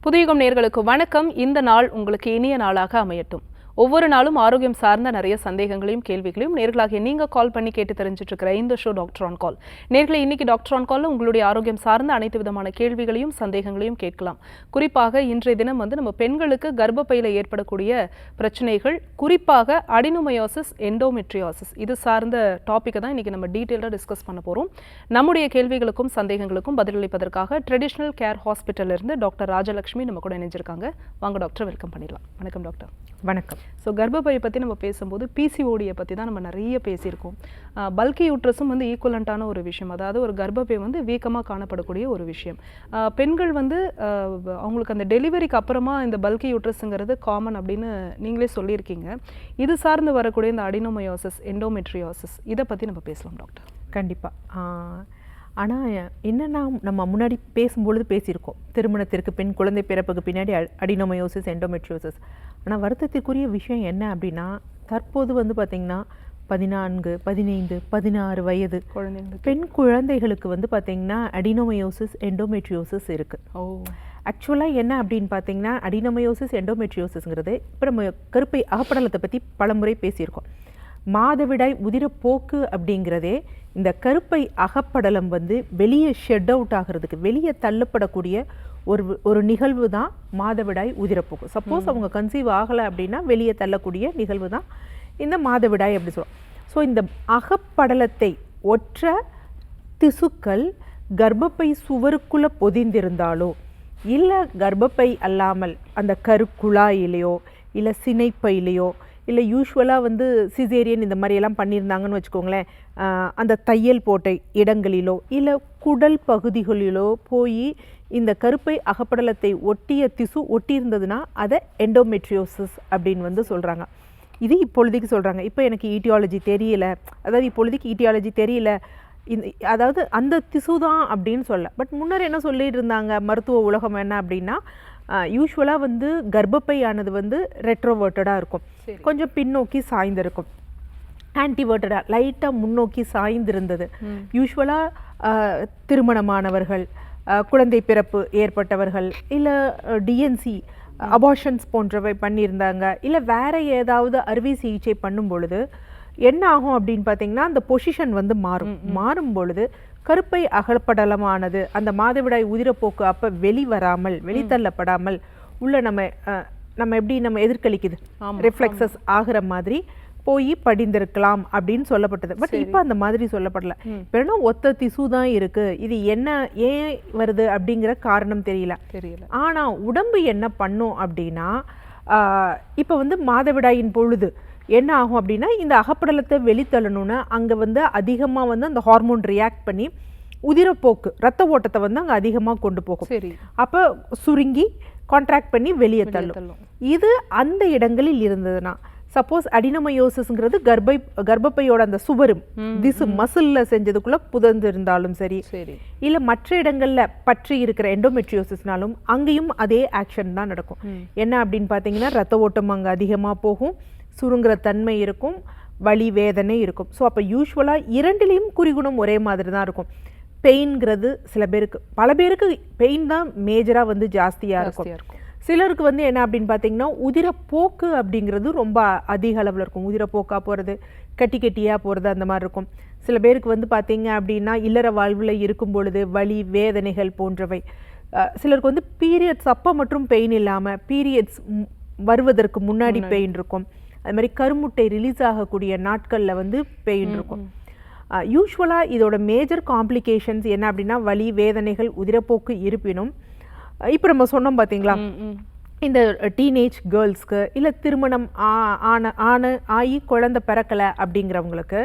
புதியுகம் நேயர்களுக்கு வணக்கம். இந்த நாள் உங்களுக்கு இனிய நாளாக அமையட்டும். ஒவ்வொரு நாளும் ஆரோக்கியம் சார்ந்த நிறைய சந்தேகங்களையும் கேள்விகளையும் நேர்களாக நீங்க கால் பண்ணி கேட்டு தெரிஞ்சுட்டு இருக்கிற இந்த ஷோ டாக்டர் ஆன் கால். நேர்களை இன்னைக்கு டாக்டர் ஆன் கால்ல உங்களுடைய ஆரோக்கியம் சார்ந்த அனைத்து விதமான கேள்விகளையும் சந்தேகங்களையும் கேட்கலாம். குறிப்பாக இன்றைய தினம் நம்ம பெண்களுக்கு கர்ப்பப்பையில ஏற்படக்கூடிய பிரச்சனைகள், குறிப்பாக அடினோமயோசிஸ், எண்டோமெட்ரியோசிஸ் இது சார்ந்த டாபிக்கை தான் இன்னைக்கு நம்ம டீட்டெயிலாக டிஸ்கஸ் பண்ண போறோம். நம்முடைய கேள்விகளுக்கும் சந்தேகங்களுக்கும் பதிலளிப்பதற்காக ட்ரெடிஷனல் கேர் ஹாஸ்பிட்டல்ல இருந்து டாக்டர் ராஜலட்சுமி நம்ம கூட இணைஞ்சிருக்காங்க. வாங்க டாக்டர், வெல்கம் பண்ணிடலாம். வணக்கம் டாக்டர். வணக்கம். ஸோ கர்ப்பப்பையை பற்றி நம்ம பேசும்போது பிசிஓடியை பற்றி தான் நம்ம நிறைய பேசியிருக்கோம். பல்கி யூட்ரஸும் ஈக்குவலண்ட்டான ஒரு விஷயம். அதாவது ஒரு கர்ப்பப்பை வீக்கமாக காணப்படக்கூடிய ஒரு விஷயம். பெண்கள் அவங்களுக்கு அந்த டெலிவரிக்கு அப்புறமா இந்த பல்கி யூட்ரஸுங்கிறது காமன் அப்படின்னு நீங்களே சொல்லியிருக்கீங்க. இது சார்ந்து வரக்கூடிய இந்த அடினோமயோசிஸ், எண்டோமெட்ரியோசிஸ் இதை பற்றி நம்ம பேசலாம் டாக்டர். கண்டிப்பாக. ஆனால் என்னென்னா, நம்ம முன்னாடி பேசும்பொழுது பேசியிருக்கோம், திருமணத்திற்கு பின் குழந்தை பிறப்புக்கு பின்னாடி அடினோமயோசிஸ், எண்டோமெட்ரியோசிஸ். ஆனால் வருத்தத்திற்குரிய விஷயம் என்ன அப்படின்னா, தற்போது பார்த்திங்கன்னா 14, 15, 16 வயது பெண் குழந்தைகளுக்கு பார்த்திங்கன்னா அடினோமயோசிஸ், எண்டோமெட்ரியோசிஸ் இருக்குது. ஆக்சுவலாக என்ன அப்படின்னு பார்த்தீங்கன்னா, அடினோமயோசிஸ், எண்டோமெட்ரியோசிஸ்ங்கிறது இப்போ நம்ம கருப்பை அகப்படலத்தை பற்றி பலமுறை பேசியிருக்கோம். மாதவிடாய் உதிரப்போக்கு அப்படிங்கிறதே இந்த கருப்பை அகப்படலம் வெளியே ஷெட் அவுட் ஆகிறதுக்கு, வெளியே தள்ளப்படக்கூடிய ஒரு நிகழ்வு தான் மாதவிடாய் உதிரப்போக்கு. சப்போஸ் அவங்க கன்சீவ் ஆகலை அப்படின்னா வெளியே தள்ளக்கூடிய நிகழ்வு தான் இந்த மாதவிடாய் அப்படி சொல்லுவோம். ஸோ இந்த அகப்படலத்தை ஒற்ற திசுக்கள் கர்ப்பப்பை சுவருக்குள்ளே பொதிந்திருந்தாலோ, இல்லை கர்ப்பப்பை அல்லாமல் அந்த கருக்குழாயிலையோ, இல்லை சினைப்பையிலையோ, இல்லை யூஸ்வலாக சிசேரியன் இந்த மாதிரியெல்லாம் பண்ணியிருந்தாங்கன்னு வச்சுக்கோங்களேன், அந்த தையல் போட்ட இடங்களிலோ இல்லை குடல் பகுதிகளிலோ போய் இந்த கருப்பை அகப்படலத்தை ஒட்டிய திசு ஒட்டியிருந்ததுன்னா அதை எண்டோமெட்ரியோசிஸ் அப்படின்னு சொல்கிறாங்க. இது இப்பொழுதைக்கு சொல்கிறாங்க. இப்போ எனக்கு ஈட்டியாலஜி தெரியல, அதாவது இப்பொழுதைக்கு ஈட்டியாலஜி தெரியல, அதாவது அந்த திசு தான் அப்படின்னு சொல்ல. பட் முன்னர் என்ன சொல்லிட்டு இருந்தாங்க மருத்துவ உலகம் என்ன அப்படின்னா, யூஸ்வலாக கர்ப்பப்பையானது ரெட்ரோவர்ட்டடாக இருக்கும், கொஞ்சம் பின்னோக்கி சாய்ந்திருக்கும். ஆன்டிவர்ட்டடாக லைட்டாக முன்னோக்கி சாய்ந்திருந்தது. யூஸ்வலாக திருமணமானவர்கள், குழந்தை பிறப்பு ஏற்பட்டவர்கள், இல்லை டிஎன்சி அபார்ஷன்ஸ் போன்றவை பண்ணியிருந்தாங்க, இல்லை வேறு ஏதாவது அறுவை சிகிச்சை பண்ணும் பொழுது என்ன ஆகும் அப்படின்னு பார்த்தீங்கன்னா, அந்த பொசிஷன் மாறும் பொழுது கருப்பை அகப்படலமானது அந்த மாதவிடாய் உதிரப்போக்கு அப்போ வெளித்தள்ளப்படாமல் உள்ள நம்ம எப்படி எதிர்கலிக்குது, ரிஃப்ளெக்ஸஸ் ஆகிற மாதிரி போய் படிந்திருக்கலாம் அப்படின்னு சொல்லப்பட்டது. பட் இப்போ அந்த மாதிரி சொல்லப்படல. இப்போ ஒத்த திசு தான் இருக்கு, இது ஏன் வருது அப்படிங்கிற காரணம் தெரியல. ஆனால் உடம்பு என்ன பண்ணும் அப்படின்னா, இப்போ மாதவிடாயின் பொழுது என்ன ஆகும் அப்படின்னா, இந்த அகப்படலத்தை வெளித்தள்ளணும்னு அங்கே அதிகமாக அந்த ஹார்மோன் ரியாக்ட் பண்ணி உதிரப்போக்கு, ரத்த ஓட்டத்தை அங்கே அதிகமாக கொண்டு போகும். அப்போ சுருங்கி கான்ட்ராக்ட் பண்ணி வெளியே தள்ளும். இது அந்த இடங்களில் இருந்ததுன்னா, சப்போஸ் அடினோமயோசிஸ்ங்கிறது கர்ப்பப்பையோட அந்த சுவரும் திசு மசில்ல செஞ்சதுக்குள்ள புதந்து இருந்தாலும் சரி, இல்ல மற்ற இடங்கள்ல பற்றி இருக்கிற எண்டோமெட்ரியோசிஸ்னாலும் அங்கேயும் அதே ஆக்ஷன் தான் நடக்கும். என்ன அப்படின்னு பாத்தீங்கன்னா, ரத்த ஓட்டம் அங்க அதிகமா போகும், சுருங்குற தன்மை இருக்கும், வலி வேதனை இருக்கும். ஸோ அப்போ யூஸ்வலாக இரண்டிலையும் குறிகுணம் ஒரே மாதிரி தான் இருக்கும். பெயின்ங்கிறது சில பேருக்கு, பல பேருக்கு பெயின் தான் மேஜராக ஜாஸ்தியாக இருக்கும். சிலருக்கு என்ன அப்படின்னு பார்த்தீங்கன்னா, உதிரப்போக்கு அப்படிங்கிறது ரொம்ப அதிக அளவில் இருக்கும். உதிரப்போக்காக போகிறது, கட்டியாக போகிறது, அந்த மாதிரி இருக்கும். சில பேருக்கு பார்த்தீங்க அப்படின்னா, இல்லற வாழ்வில் இருக்கும் பொழுது வலி வேதனைகள் போன்றவை. சிலருக்கு பீரியட்ஸ் அப்போ மற்றும் பெயின் இல்லாமல் பீரியட்ஸ் வருவதற்கு முன்னாடி பெயின் இருக்கும். அது மாதிரி கருமுட்டை ரிலீஸ் ஆகக்கூடிய நாட்களில் பெயின் இருக்கும். யூஸ்வலாக இதோட மேஜர் காம்ப்ளிகேஷன்ஸ் என்ன அப்படின்னா, வலி வேதனைகள் உதிரப்போக்கு இருப்பினும், இப்போ நம்ம சொன்னோம் பார்த்தீங்களா, இந்த டீனேஜ் கேர்ள்ஸ்க்கு இல்லை திருமணம் ஆகி குழந்தை பிறக்கலை அப்படிங்கிறவங்களுக்கு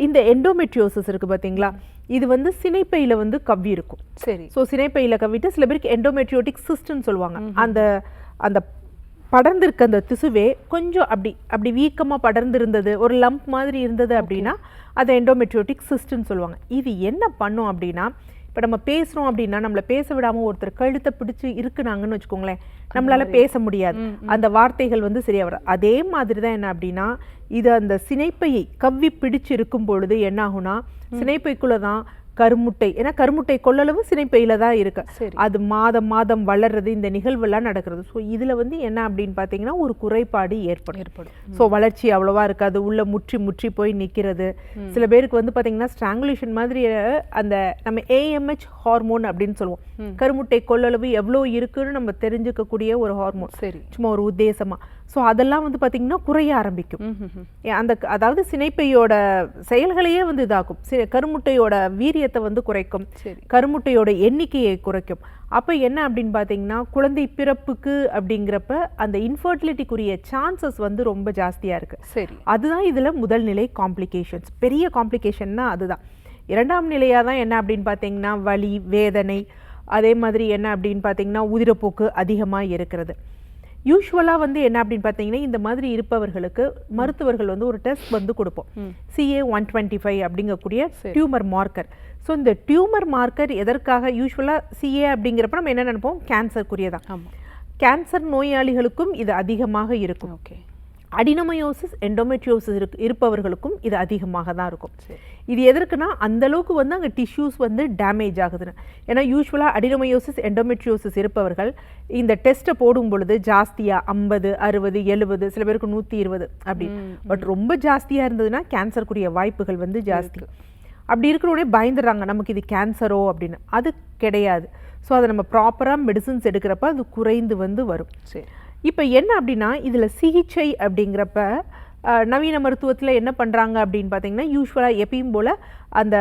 இந்த எண்டோமெட்ரியோசிஸ் இருக்குது பார்த்தீங்களா, இது சினைப்பையில் கவ்வி இருக்கும். சரி. ஸோ சினைப்பையில் கவ்விட்டு சில பேருக்கு எண்டோமெட்ரியோட்டிக் சிஸ்ட்னு சொல்லுவாங்க. அந்த படர்ந்திருக்க அந்த திசுவே கொஞ்சம் அப்படி வீக்கமாக படர்ந்திருந்தது, ஒரு லம்ப் மாதிரி இருந்தது அப்படின்னா அதை எண்டோமெட்ரியோட்டிக் சிஸ்ட்னு சொல்லுவாங்க. இது என்ன பண்ணும் அப்படின்னா, இப்போ நம்ம பேசுகிறோம் அப்படின்னா நம்மளை பேச விடாமல் ஒருத்தர் கழுத்தை பிடிச்சி இருக்குனாங்கன்னு வச்சுக்கோங்களேன், நம்மளால பேச முடியாது, அந்த வார்த்தைகள் சரியா வர. அதே மாதிரி தான் என்ன அப்படின்னா, இது அந்த சினைப்பையை கவ்வி பிடிச்சு இருக்கும் பொழுது என்ன ஆகும்னா, சினைப்பைக்குள்ளே தான் கருமுட்டை, ஏன்னா கருமுட்டை கொள்ளளவு சினைப்பையில தான் இருக்கு, சரி. அது மாதம் மாதம் வளர்றது, இந்த நிகழ்வெல்லாம் நடக்கிறது. ஸோ இதுல வந்து என்ன அப்படின்னு பார்த்தீங்கன்னா ஒரு குறைபாடு ஏற்படும். ஸோ வளர்ச்சி அவ்வளவா இருக்காது, உள்ள முற்றி போய் நிற்கிறது. சில பேருக்கு வந்து பார்த்தீங்கன்னா ஸ்ட்ராங்குலேஷன் மாதிரி அந்த நம்ம ஏஎம்ஹெச் ஹார்மோன் அப்படின்னு சொல்லுவோம், கருமுட்டை கொள்ளளவு எவ்வளோ இருக்குன்னு நம்ம தெரிஞ்சுக்கக்கூடிய ஒரு ஹார்மோன், சரி. சும்மா ஒரு உத்தேசமா. ஸோ அதெல்லாம் வந்து பார்த்தீங்கன்னா குறைய ஆரம்பிக்கும். அந்த அதாவது சினைப்பையோட செயல்களையே வந்து இதாக்கும், கருமுட்டையோட வீரியத்தை வந்து குறைக்கும், சரி. கருமுட்டையோட எண்ணிக்கையை குறைக்கும். அப்போ என்ன அப்படின்னு பார்த்தீங்கன்னா குழந்தை பிறப்புக்கு அப்படிங்கிறப்ப அந்த இன்ஃபர்டிலிட்டிக்குரிய சான்சஸ் வந்து ரொம்ப ஜாஸ்தியாக இருக்குது. சரி. அதுதான் இதில் முதல் நிலை காம்ப்ளிகேஷன்ஸ். பெரிய காம்ப்ளிகேஷன்னா அதுதான். இரண்டாம் நிலையாக தான் என்ன அப்படின்னு பார்த்தீங்கன்னா வலி, வேதனை, அதே மாதிரி என்ன அப்படின்னு பார்த்தீங்கன்னா உதிரப்போக்கு அதிகமாக இருக்கிறது. யூஸ்வலாக வந்து என்ன அப்படின்னு பார்த்தீங்கன்னா இந்த மாதிரி இருப்பவர்களுக்கு மருத்துவர்கள் வந்து ஒரு டெஸ்ட் வந்து கொடுப்போம், CA-125 அப்படிங்கக்கூடிய டியூமர் மார்க்கர். ஸோ இந்த டியூமர் மார்க்கர் எதற்காக, யூஸ்வலாக CA அப்படிங்கிறப்ப நம்ம என்ன நினைப்போம், கேன்சருக்குரியதான். கேன்சர் நோயாளிகளுக்கும் இது அதிகமாக இருக்கும். ஓகே. அடினோமயோசிஸ், எண்டோமெட்ரியோசிஸ் இருப்பவர்களுக்கும் இது அதிகமாக தான் இருக்கும். இது எதற்குனா அந்த அளவுக்கு வந்து அங்கே டிஷ்யூஸ் வந்து டேமேஜ் ஆகுதுன்னு. ஏன்னா யூஸ்வலாக அடினோமயோசிஸ், எண்டோமெட்ரியோசிஸ் இருப்பவர்கள் இந்த டெஸ்ட்டை போடும் பொழுது ஜாஸ்தியாக 50, 60, 70, சில பேருக்கு 120 அப்படி. பட் ரொம்ப ஜாஸ்தியாக இருந்ததுன்னா கேன்சருக்குரிய வாய்ப்புகள் வந்து ஜாஸ்தி. அப்படி இருக்கிறோடனே பயந்துடுறாங்க, நமக்கு இது கேன்சரோ அப்படின்னு. அது கிடையாது. ஸோ அதை நம்ம ப்ராப்பராக மெடிசின்ஸ் எடுக்கிறப்ப அது குறைந்து வந்து வரும். சரி. இப்போ என்ன அப்படின்னா இதில் சிகிச்சை அப்படிங்கிறப்ப நவீன மருத்துவத்தில் என்ன பண்ணுறாங்க அப்படின்னு பார்த்தீங்கன்னா யூஸ்வலாக எப்பயும் போல் அந்த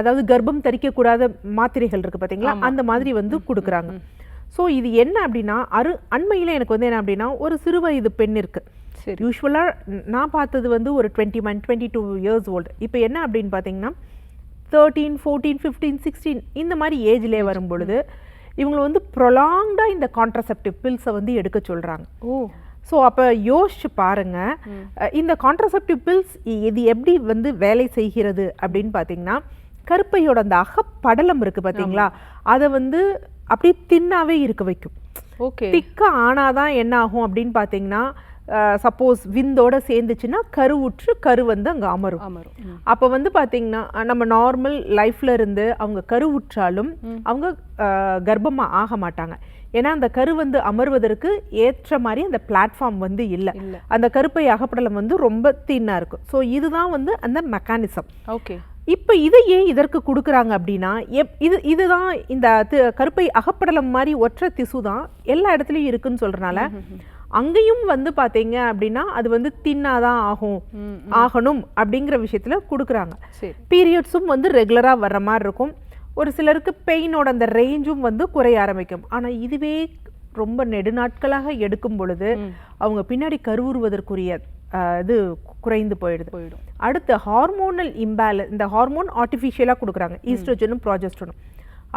அதாவது கர்ப்பம் தரிக்கக்கூடாத மாத்திரைகள் இருக்குது பார்த்தீங்களா, அந்த மாதிரி வந்து கொடுக்குறாங்க. ஸோ இது என்ன அப்படின்னா அண்மையில் எனக்கு வந்து என்ன அப்படின்னா ஒரு சிறு வயது பெண் இருக்குது. யூஸ்வலாக நான் பார்த்தது வந்து ஒரு 21, 22 years old. இப்போ என்ன அப்படின்னு பார்த்தீங்கன்னா 13, 14, 15, 16 இந்த மாதிரி ஏஜ்லேயே வரும் பொழுது இவங்களை வந்து ப்ரொலாங்டாக இந்த கான்ட்ரசெப்டிவ் பில்ஸை வந்து எடுக்க சொல்கிறாங்க. ஸோ அப்போ யோசிச்சு பாருங்க, இந்த கான்ட்ரசெப்டிவ் பில்ஸ் இது எப்படி வந்து வேலை செய்கிறது அப்படின்னு பார்த்தீங்கன்னா கருப்பையோட அந்த அகப்படலம் இருக்குது பார்த்தீங்களா, அதை வந்து அப்படியே தின்னாவே இருக்க வைக்கும். ஓகே. திக்காக ஆனாதான் என்ன ஆகும் அப்படின்னு பார்த்தீங்கன்னா சப்போஸ் விந்தோட சேர்ந்துச்சுன்னா கரு வந்து அங்கே அமரும். அப்போ வந்து பார்த்தீங்கன்னா நம்ம நார்மல் லைஃப்ல இருந்து அவங்க கருவுற்றாலும் அவங்க கர்ப்பமாக ஆக மாட்டாங்க. ஏன்னா அந்த கரு வந்து அமர்வதற்கு ஏற்ற மாதிரி அந்த பிளாட்ஃபார்ம் வந்து இல்லை. அந்த கருப்பை அகப்படலம் வந்து ரொம்ப தின்னா இருக்கும். ஸோ இதுதான் வந்து அந்த மெக்கானிசம். ஓகே. இப்போ இதை ஏன் இதற்கு கொடுக்குறாங்க அப்படின்னா இதுதான் இந்த கருப்பை அகப்படலம் மாதிரி ஒற்றை திசு தான் எல்லா இடத்துலையும் இருக்குன்னு சொல்றதுனால அங்கேயும் வந்து பார்த்தீங்க அப்படின்னா அது வந்து தின்னாதான் ஆகணும் அப்படிங்கிற விஷயத்துல கொடுக்குறாங்க. பீரியட்ஸும் வந்து ரெகுலராக வர்ற மாதிரி இருக்கும். ஒரு சிலருக்கு பெயினோட அந்த ரேஞ்சும் வந்து குறைய ஆரம்பிக்கும். ஆனால் இதுவே ரொம்ப நெடுநாட்களாக எடுக்கும் பொழுது அவங்க பின்னாடி கருவுறுவதற்குரிய இது குறைந்து போயிடும். அடுத்து ஹார்மோனல் இம்பேலன்ஸ், இந்த ஹார்மோன் ஆர்டிஃபிஷியலாக கொடுக்குறாங்க, ஈஸ்ட்ரோஜனும் ப்ராஜெஸ்ட்ரோனும்.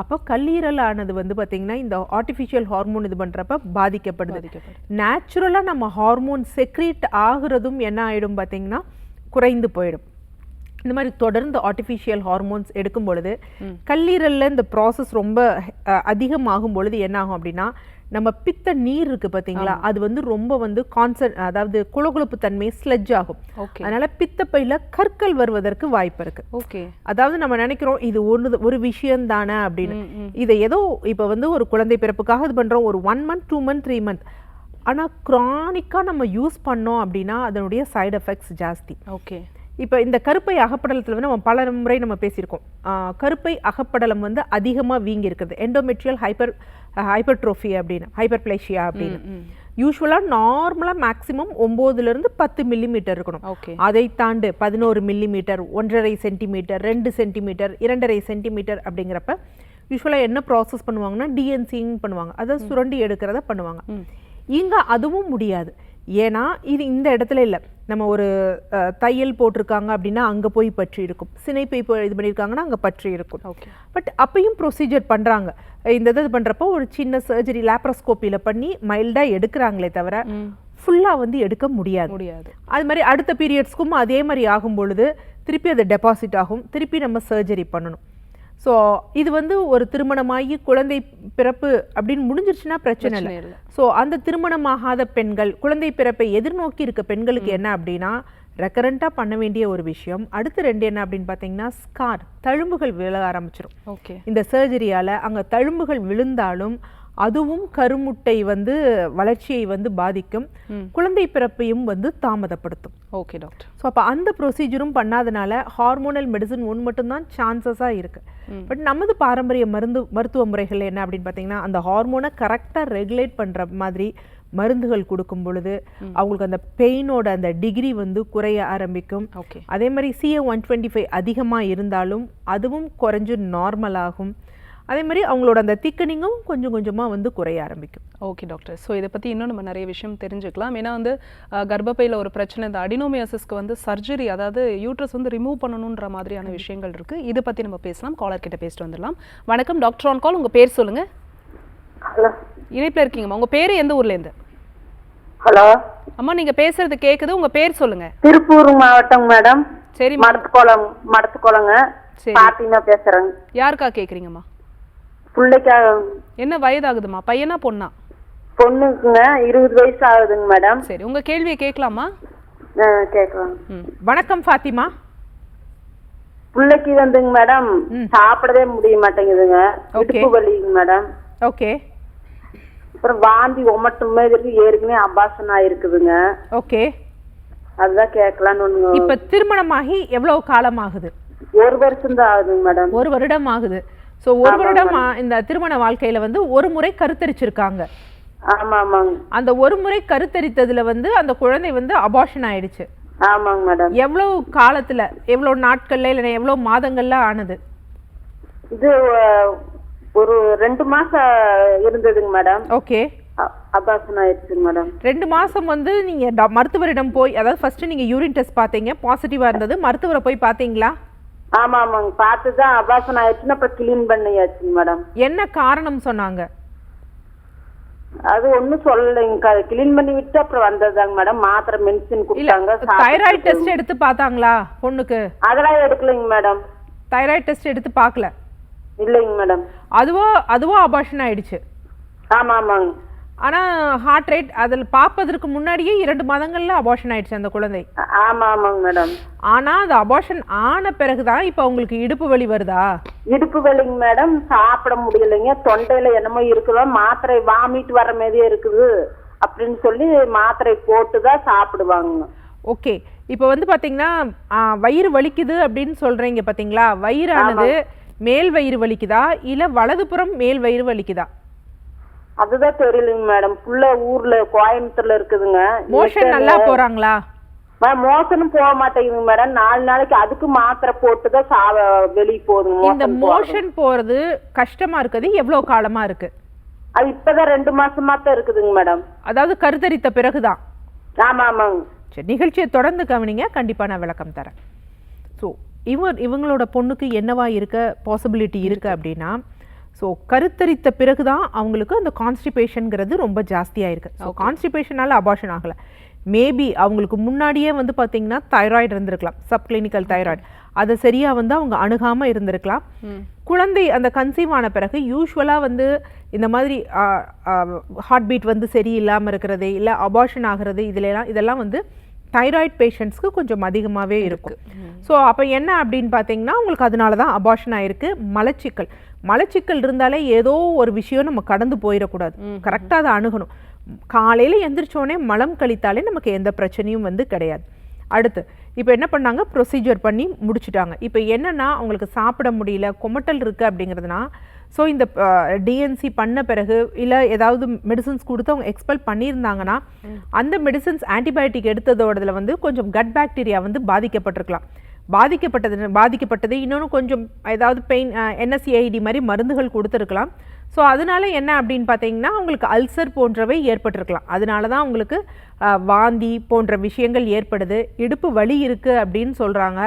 அப்போ கல்லீரல் ஆனது வந்து பார்த்தீங்கன்னா இந்த ஆர்டிஃபிஷியல் ஹார்மோன் இது பண்ணுறப்ப பாதிக்கப்படுது. நேச்சுரலாக நம்ம ஹார்மோன் செக்ரீட் ஆகுறதும் என்ன ஆகிடும் பார்த்தீங்கன்னா குறைந்து போயிடும். இந்த மாதிரி தொடர்ந்து ஆர்டிஃபிஷியல் ஹார்மோன்ஸ் எடுக்கும் பொழுது கல்லீரலில் இந்த ப்ராசஸ் ரொம்ப அதிகமாகும் பொழுது என்ன ஆகும் அப்படின்னா நம்ம பித்த நீர் இருக்கு பார்த்தீங்களா, அது வந்து ரொம்ப வந்து அதாவது குளகுளப்பு தன்மை ஸ்லெட்ஜ் ஆகும். அதனால பித்தப்பையில கற்கள் வருவதற்கு வாய்ப்பு இருக்கு. அதாவது நம்ம நினைக்கிறோம் இது ஒரு விஷயம் தானே அப்படின்னு. இதை ஏதோ இப்போ வந்து ஒரு குழந்தை பிறப்புக்காக இது பண்றோம், ஒரு 1 month, 2 month, 3 month. ஆனால் க்ரானிக்காக நம்ம யூஸ் பண்ணோம் அப்படின்னா அதனுடைய சைடு எஃபெக்ட்ஸ் ஜாஸ்தி. இப்போ இந்த கருப்பை அகப்படலத்தில் வந்து நம்ம பல முறை நம்ம பேசியிருக்கோம். கருப்பை அகப்படலம் வந்து அதிகமாக வீங்கி இருக்கிறது, எண்டோமெட்ரியல் ஹைப்பர்ட்ரோஃபி அப்படின்னு, ஹைப்பர்பிளேஷியா அப்படின்னு. யூஸ்வலாக நார்மலாக மேக்ஸிமம் 9 to 10 மில்லிமீட்டர் இருக்கணும். அதை தாண்டு 11 மில்லிமீட்டர், 1.5 சென்டிமீட்டர், 2 சென்டிமீட்டர், 2.5 சென்டிமீட்டர் அப்படிங்கிறப்ப யூஸ்வலாக என்ன ப்ராசஸ் பண்ணுவாங்கன்னா டிஎன்சிங் பண்ணுவாங்க, அதை சுரண்டி எடுக்கிறத பண்ணுவாங்க. இங்கே அதுவும் முடியாது. ஏன்னா இது இந்த இடத்துல இல்லை, நம்ம ஒரு தையல் போட்டிருக்காங்க அப்படின்னா அங்கே போய் பற்றி இருக்கும், சினைப்பை இது பண்ணியிருக்காங்கன்னா அங்கே பற்றி இருக்கும். பட் அப்பையும் ப்ரொசீஜர் பண்ணுறாங்க. இந்த இது பண்ணுறப்போ ஒரு சின்ன சர்ஜரி லேப்ரோஸ்கோப்பியில் பண்ணி மைல்டாக எடுக்கிறாங்களே தவிர ஃபுல்லாக வந்து எடுக்க முடியாது. அது மாதிரி அடுத்த பீரியட்ஸ்க்கும் அதே மாதிரி ஆகும் பொழுது திருப்பி அது டெபாசிட் ஆகும், திருப்பி நம்ம சர்ஜரி பண்ணணும். ஸோ இது வந்து ஒரு திருமணமாகி குழந்தை பிறப்பு அப்படின்னு முடிஞ்சிருச்சுன்னா பிரச்சனை இல்லை. ஸோ அந்த திருமணமாகாத பெண்கள், குழந்தை பிறப்பை எதிர்நோக்கி இருக்க பெண்களுக்கு என்ன அப்படின்னா ரெக்கரண்ட்டாக பண்ண வேண்டிய ஒரு விஷயம். அடுத்து 2 என்ன அப்படின்னு பார்த்தீங்கன்னா, ஸ்கார், தழும்புகள் விழ ஆரம்பிச்சிடும். ஓகே. இந்த சர்ஜரியால் அங்கே தழும்புகள் விழுந்தாலும் அதுவும் கருமுட்டை வந்து வளர்ச்சியை வந்து பாதிக்கும், குழந்தை பிறப்பையும் வந்து தாமதப்படுத்தும். Okay doctor. ஸோ அப்போ அந்த ப்ரொசீஜரும் பண்ணாதனால ஹார்மோனல் மெடிசன் ஒன்று மட்டும்தான் சான்சஸாக இருக்குது. பட் நமது பாரம்பரிய மருத்துவ முறைகள் என்ன அப்படின்னு பார்த்தீங்கன்னா, அந்த ஹார்மோனை கரெக்டாக ரெகுலேட் பண்ணுற மாதிரி மருந்துகள் கொடுக்கும் பொழுது அவங்களுக்கு அந்த பெயினோட அந்த டிகிரி வந்து குறைய ஆரம்பிக்கும். ஓகே. அதே மாதிரி CA-125 அதிகமாக இருந்தாலும் அதுவும் குறைஞ்சு நார்மல் ஆகும். அதே மாதிரி அவங்களோட அந்த திக்கனிங்கும் கொஞ்சம் கொஞ்சமாக வந்து குறைய ஆரம்பிக்கும். Okay doctor. ஸோ இதை பற்றி இன்னும் நம்ம நிறைய விஷயம் தெரிஞ்சுக்கலாம். ஏன்னா வந்து கர்ப்பப்பையில் ஒரு பிரச்சனை, இந்த அடினோமியாசிஸ்க்கு வந்து சர்ஜரி, அதாவது யூட்ரஸ் வந்து ரிமூவ் பண்ணணுன்ற மாதிரியான விஷயங்கள் இருக்குது. இதை பற்றி நம்ம பேசலாம். காலர் கிட்ட பேசிட்டு வந்துடலாம். வணக்கம், டாக்டர் ஆன் கால். உங்கள் பேர் சொல்லுங்கள். ஹலோ, இணைப்பில் இருக்கீங்கம்மா. உங்கள் பேர் எந்த ஊர்லேருந்து? ஹலோ அம்மா, நீங்கள் பேசுறது கேட்குது. உங்கள் பேர் சொல்லுங்கள். திருப்பூர் மாவட்டம் மேடம். சரி, மடத்துக்குளங்க. சரி, பாத்தீங்கன்னா பேசுறேங்க. யாருக்கா கேட்குறீங்கம்மா? பிள்ளைக்காக. என்ன வயதாகுதுமா? பையனா பொண்ணா? பொண்ணுக்குங்க 20 வயசு ஆகுதுங்க மேடம். சரி, உங்க கேள்வியை கேட்கலாமா? கேட்கலாம். வணக்கம் ஃபாத்திமா. பிள்ளைக்கு வந்துங்க மேடம் சாப்பிடவே முடிய மாட்டேங்குதுங்க. இடுப்பு வலிங்க மேடம். ஓகே. அப்புறம் வாந்தி ஒமட்டும் மாதிரி ஏற்கனவே அபாசன் ஆயிருக்குதுங்க. ஓகே. அதுதான் கேட்கலான்னு. இப்ப திருமணமாகி எவ்வளவு காலம் ஆகுது? 1 வருஷம் தான் ஆகுதுங்க மேடம். 1 வருடம் ஆகுது. ஸோ 1 வருடம் இந்த திருமண வாழ்க்கையில வந்து ஒரு முறை கருத்தரிச்சிருக்காங்க. ஆமா ஆமாங்க. அந்த ஒரு முறை கருத்தரித்ததுல வந்து அந்த குழந்தை வந்து அபார்ஷன் ஆயிடுச்சு. ஆமாங்க மேடம். எவ்வளவு காலத்துல, எவ்வளவு நாட்கள்ல இல்ல எவ்வளவு மாதங்கள்ல ஆனது? இது ஒரு 2 மாசம் இருந்ததுங்க மேடம். ஓகே. அபார்ஷன் ஆயிடுச்சுங்க மேடம். 2 மாசம் வந்து நீங்க மருத்துவரிடம் போய், அதாவது ஃபர்ஸ்ட் நீங்க யூரின் டெஸ்ட் பார்த்தீங்க, பாசிட்டிவா இருந்தது. மருத்துவரை போய் பார்த்தீங்களா? ஆமா ஆமாங்க, பார்த்துதான் அபார்ஷன் ஆயிடுச்சுன்னு அப்புறம் கிளீன் பண்ணியாச்சுங்க மேடம். என்ன காரணம் சொன்னாங்க? அது ஒன்றும் சொல்லலைங்க. கிளீன் பண்ணி விட்டு அப்புறம் வந்ததாங்க மேடம். மாத்திரை மெடிசின் கொடுத்தாங்க. தைராய்டு டெஸ்ட் எடுத்து பார்த்தாங்களா பொண்ணுக்கு? அதெல்லாம் எடுக்கலைங்க மேடம். தைராய்டு டெஸ்ட் எடுத்து பார்க்கல? இல்லைங்க மேடம். அதுவா அபார்ஷன் ஆயிடுச்சு? ஆமா ஆமாங்க. ஆனா ஹார்ட் ரேட் அதில் பார்ப்பதற்கு முன்னாடியே 2 மாதங்கள்ல அபார்ஷன் ஆயிடுச்சு அந்த குழந்தை. ஆமா ஆமாங்க மேடம். ஆனா அது அபார்ஷன் ஆன பிறகுதான் இப்ப உங்களுக்கு இடுப்பு வலி வருதா? இடுப்பு வலிங்க மேடம். சாப்பிட முடியலைங்க. தொண்டையில என்னமோ இருக்குதோ, மாத்திரை வாமிட் வர மாதிரியே இருக்குது அப்படின்னு சொல்லி மாத்திரை போட்டுதான் சாப்பிடுவாங்க. ஓகே. இப்போ வந்து பாத்தீங்கன்னா வயிறு வலிக்குது அப்படின்னு சொல்றீங்க பாத்தீங்களா? வயிறானது மேல் வயிறு வலிக்குதா இல்ல வலதுபுறம் மேல் வயிறு வலிக்குதா? அதுதான் தெரியலைங்க மேடம். புள்ள ஊர்ல கோயம்புத்தூர்ல இருக்குதுங்க. மோஷன் நல்லா போறாங்களா? மோஷனும் போக மாட்டேங்குதுங்க மேடம். 4 நாளைக்கு அதுக்கு மாத்திரை போட்டுதான் வெளியே போகுதுங்க. இந்த மோஷன் போறது கஷ்டமா இருக்குது எவ்வளவு காலமா இருக்கு? அது இப்பதான் 2 மாசமா தான் இருக்குதுங்க மேடம். அதாவது கருத்தரித்த பிறகுதான்? ஆமா ஆமாங்க. சரி, நிகழ்ச்சியை தொடர்ந்து கவனிங்க, கண்டிப்பா நான் விளக்கம் தரேன். ஸோ இவங்களோட பொண்ணுக்கு என்னவா இருக்க பாசிபிலிட்டி இருக்கு அப்படின்னா, ஸோ கருத்தரித்த பிறகு தான் அவங்களுக்கு அந்த கான்ஸ்டிபேஷனுங்கிறது ரொம்ப ஜாஸ்தியாக இருக்குது. ஸோ கான்ஸ்டிபேஷனால் அபார்ஷன் ஆகலை. மேபி அவங்களுக்கு முன்னாடியே வந்து பார்த்தீங்கன்னா தைராய்டு இருந்திருக்கலாம், சப்கிளினிக்கல் தைராய்டு. அதை சரியாக வந்து அவங்க அணுகாமல் இருந்திருக்கலாம். குழந்தை அந்த கன்சீவ் ஆன பிறகு யூஸ்வலாக வந்து இந்த மாதிரி ஹார்ட் பீட் வந்து சரியில்லாமல் இருக்கிறது, இல்லை அபார்ஷன் ஆகிறது, இதெல்லாம் வந்து தைராய்டு பேஷண்ட்ஸ்க்கு கொஞ்சம் அதிகமாகவே இருக்கும். ஸோ அப்போ என்ன அப்படின்னு பார்த்தீங்கன்னா, உங்களுக்கு அதனால தான் அபார்ஷன் ஆயிருக்கு. மலச்சிக்கல் இருந்தாலே ஏதோ ஒரு விஷயம் நம்ம கடந்து போயிடக்கூடாது, கரெக்டாக அதை அணுகணும். காலையில் எந்திரிச்சோடனே மலம் கழித்தாலே நமக்கு எந்த பிரச்சனையும் வந்து கிடையாது. அடுத்து இப்போ என்ன பண்ணாங்க, ப்ரொசீஜர் பண்ணி முடிச்சுட்டாங்க. இப்போ என்னென்னா அவங்களுக்கு சாப்பிட முடியல, கொமட்டல் இருக்குது அப்படிங்கிறதுனா, ஸோ இந்த டிஎன்சி பண்ண பிறகு இல்லை ஏதாவது மெடிசன்ஸ் கொடுத்து அவங்க எக்ஸ்பெல் பண்ணியிருந்தாங்கன்னா, அந்த மெடிசன்ஸ் ஆன்டிபயோட்டிக் எடுத்ததோடதுல வந்து கொஞ்சம் கட் பாக்டீரியா வந்து பாதிக்கப்பட்டிருக்கலாம். பாதிக்கப்பட்டது இன்னொன்று கொஞ்சம் ஏதாவது பெயின் NSAID மாதிரி மருந்துகள் கொடுத்துருக்கலாம். ஸோ அதனால என்ன அப்படின்னு பார்த்தீங்கன்னா, அவங்களுக்கு அல்சர் போன்றவை ஏற்பட்டிருக்கலாம். அதனால தான் அவங்களுக்கு வாந்தி போன்ற விஷயங்கள் ஏற்படுது. இடுப்பு வலி இருக்குது அப்படின்னு சொல்கிறாங்க.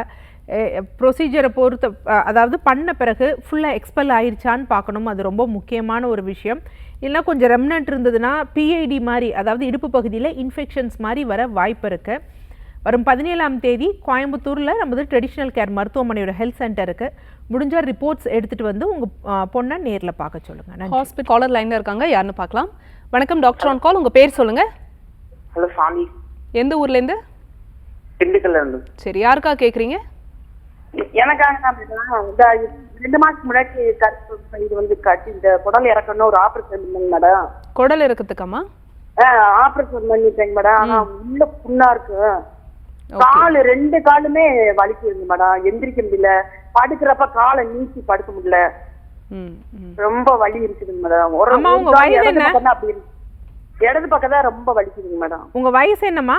ப்ரொசீஜரை பொறுத்த, அதாவது பண்ண பிறகு ஃபுல்லாக எக்ஸ்பெல் ஆயிடுச்சான்னு பார்க்கணும். அது ரொம்ப முக்கியமான ஒரு விஷயம். இல்லைனா கொஞ்சம் ரெம்னன்ட் இருந்ததுன்னா PID மாதிரி, அதாவது இடுப்பு பகுதியில் இன்ஃபெக்ஷன்ஸ் மாதிரி வர வாய்ப்பு இருக்குது. வரும் 17ஆம் தேதி கோயம்புத்தூரில் நமது ட்ரெடிஷ்னல் கேர் மருத்துவமனையோட ஹெல்த் சென்டருக்கு முடிஞ்சால் ரிப்போர்ட்ஸ் எடுத்துகிட்டு வந்து உங்கள் பொண்ணை நேரில் பார்க்க சொல்லுங்கள். ஹாஸ்பிட்டல் காலர் லைனில் இருக்காங்க, யாருன்னு பார்க்கலாம். வணக்கம், டாக்டர் ஆன் கால். உங்கள் பேர் சொல்லுங்கள். ஹலோ சாந்தி. எந்த ஊர்லேருந்து? திண்டுக்கல்ல இருந்து. சரி, யாருக்கா கேக்குறீங்க? எனக்காக தான் மேடம். இந்த 2 மாசத்துக்கு முன்னாடி கருப்பு இது வந்து கட்டி இந்த குடல் இறக்கணும் ஒரு ஆபரேஷன் பண்ணுங்க மேடம். குடல் இறக்கத்துக்காமா? ஆபரேஷன் பண்ணிட்டேங்க மேடம். ஆனா உள்ள புண்ணா இருக்கு. காலு 2 காலுமே வலிக்குதுங்க மேடம். எந்திரிக்க முடியல. படுக்கிறப்ப காலை நீச்சி படுக்க முடியல. ரொம்ப வலி இருக்குதுங்க மேடம். ஒரு இடது பக்கம் தான் ரொம்ப வலிக்குதுங்க மேடம். உங்க வயசு என்னம்மா?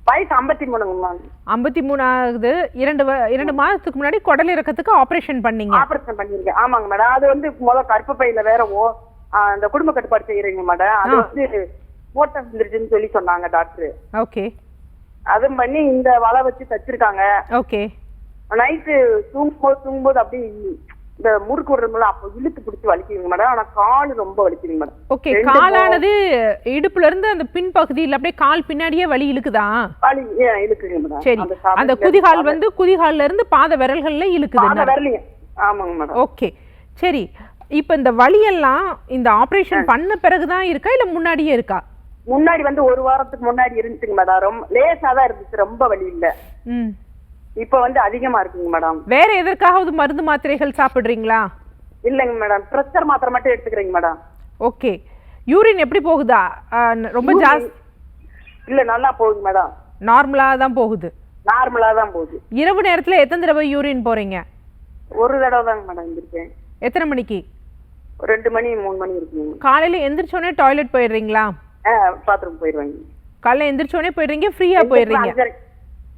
வயசு 53ங்கம்மா. 53 ஆகுது. 2 மாதத்துக்கு முன்னாடி குடல் இறக்கத்துக்கு ஆபரேஷன் பண்ணீங்க? ஆபரேஷன் பண்ணிருக்கேன். ஆமாங்க மேடம். அது வந்து முதல்ல கருப்பு பையில வேற அந்த குடும்ப கட்டுப்பாடு செய்யறீங்க மேடம். அது வந்து ஓட்ட வந்துருச்சுன்னு சொல்லி சொன்னாங்க டாக்டர். ஓகே. அதுவும் பண்ணி இந்த வலை வச்சு தச்சிருக்காங்க. ஓகே. நைட்டு தூங்கும்போது அப்படி இந்த முறுக்கு விடுறதுல அப்போ இழுத்து பிடிச்சி வலிக்குதுங்க மேடம். ஆனா கால் ரொம்ப வலிக்குதுங்க மேடம். ஓகே. காலானது இடுப்புல இருந்து அந்த பின் பகுதியில் அப்படியே கால் பின்னாடியே வலி இழுக்குதா? வலி இழுக்குங்க மேடம். சரி. அந்த குதிகால் வந்து குதிகால்ல இருந்து பாத விரல்கள்ல இழுக்குது. ஆமாங்க மேடம். ஓகே. சரி. இப்ப இந்த வலி எல்லாம் இந்த ஆபரேஷன் பண்ண பிறகுதான் இருக்கா இல்ல முன்னாடியே இருக்கா? முன்னாடி வந்து 1 வாரத்துக்கு முன்னாடி இருந்துச்சுங்க மேடம். ரொம்ப லேசாதான் இருந்துச்சு. ரொம்ப வலி இல்ல. இப்ப வந்து அதிகமா இருக்குங்க மேடம். வேற எதற்காவது மருந்து மாத்திரைகள் சாப்பிடுறீங்களா? இல்லங்க மேடம். பிரஷர் மாத்திரை மட்டும் எடுத்துக்கிறீங்க மேடம். ஓகே. யூரின் எப்படி போகுதா? ரொம்ப ஜாஸ்தி இல்ல, நல்லா போகுது மேடம். நார்மலா தான் போகுது? நார்மலா தான் போகுது. இரவு நேரத்துல எத்தனை தடவை யூரின் போறீங்க? ஒரு தடவை தாங்க மேடம் இருந்திருக்கேன். எத்தனை மணிக்கு? 2 மணி 3 மணி இருக்குங்க. காலையில எந்திரிச்ச உடனே டாய்லெட் போயிடுறீங்களா? பாத்ரூம் போயிடுவாங்க. காலையில எந்திரிச்ச உடனே போயிடுறீங்க? ஃப்ரீயா போயிடுறீங்க?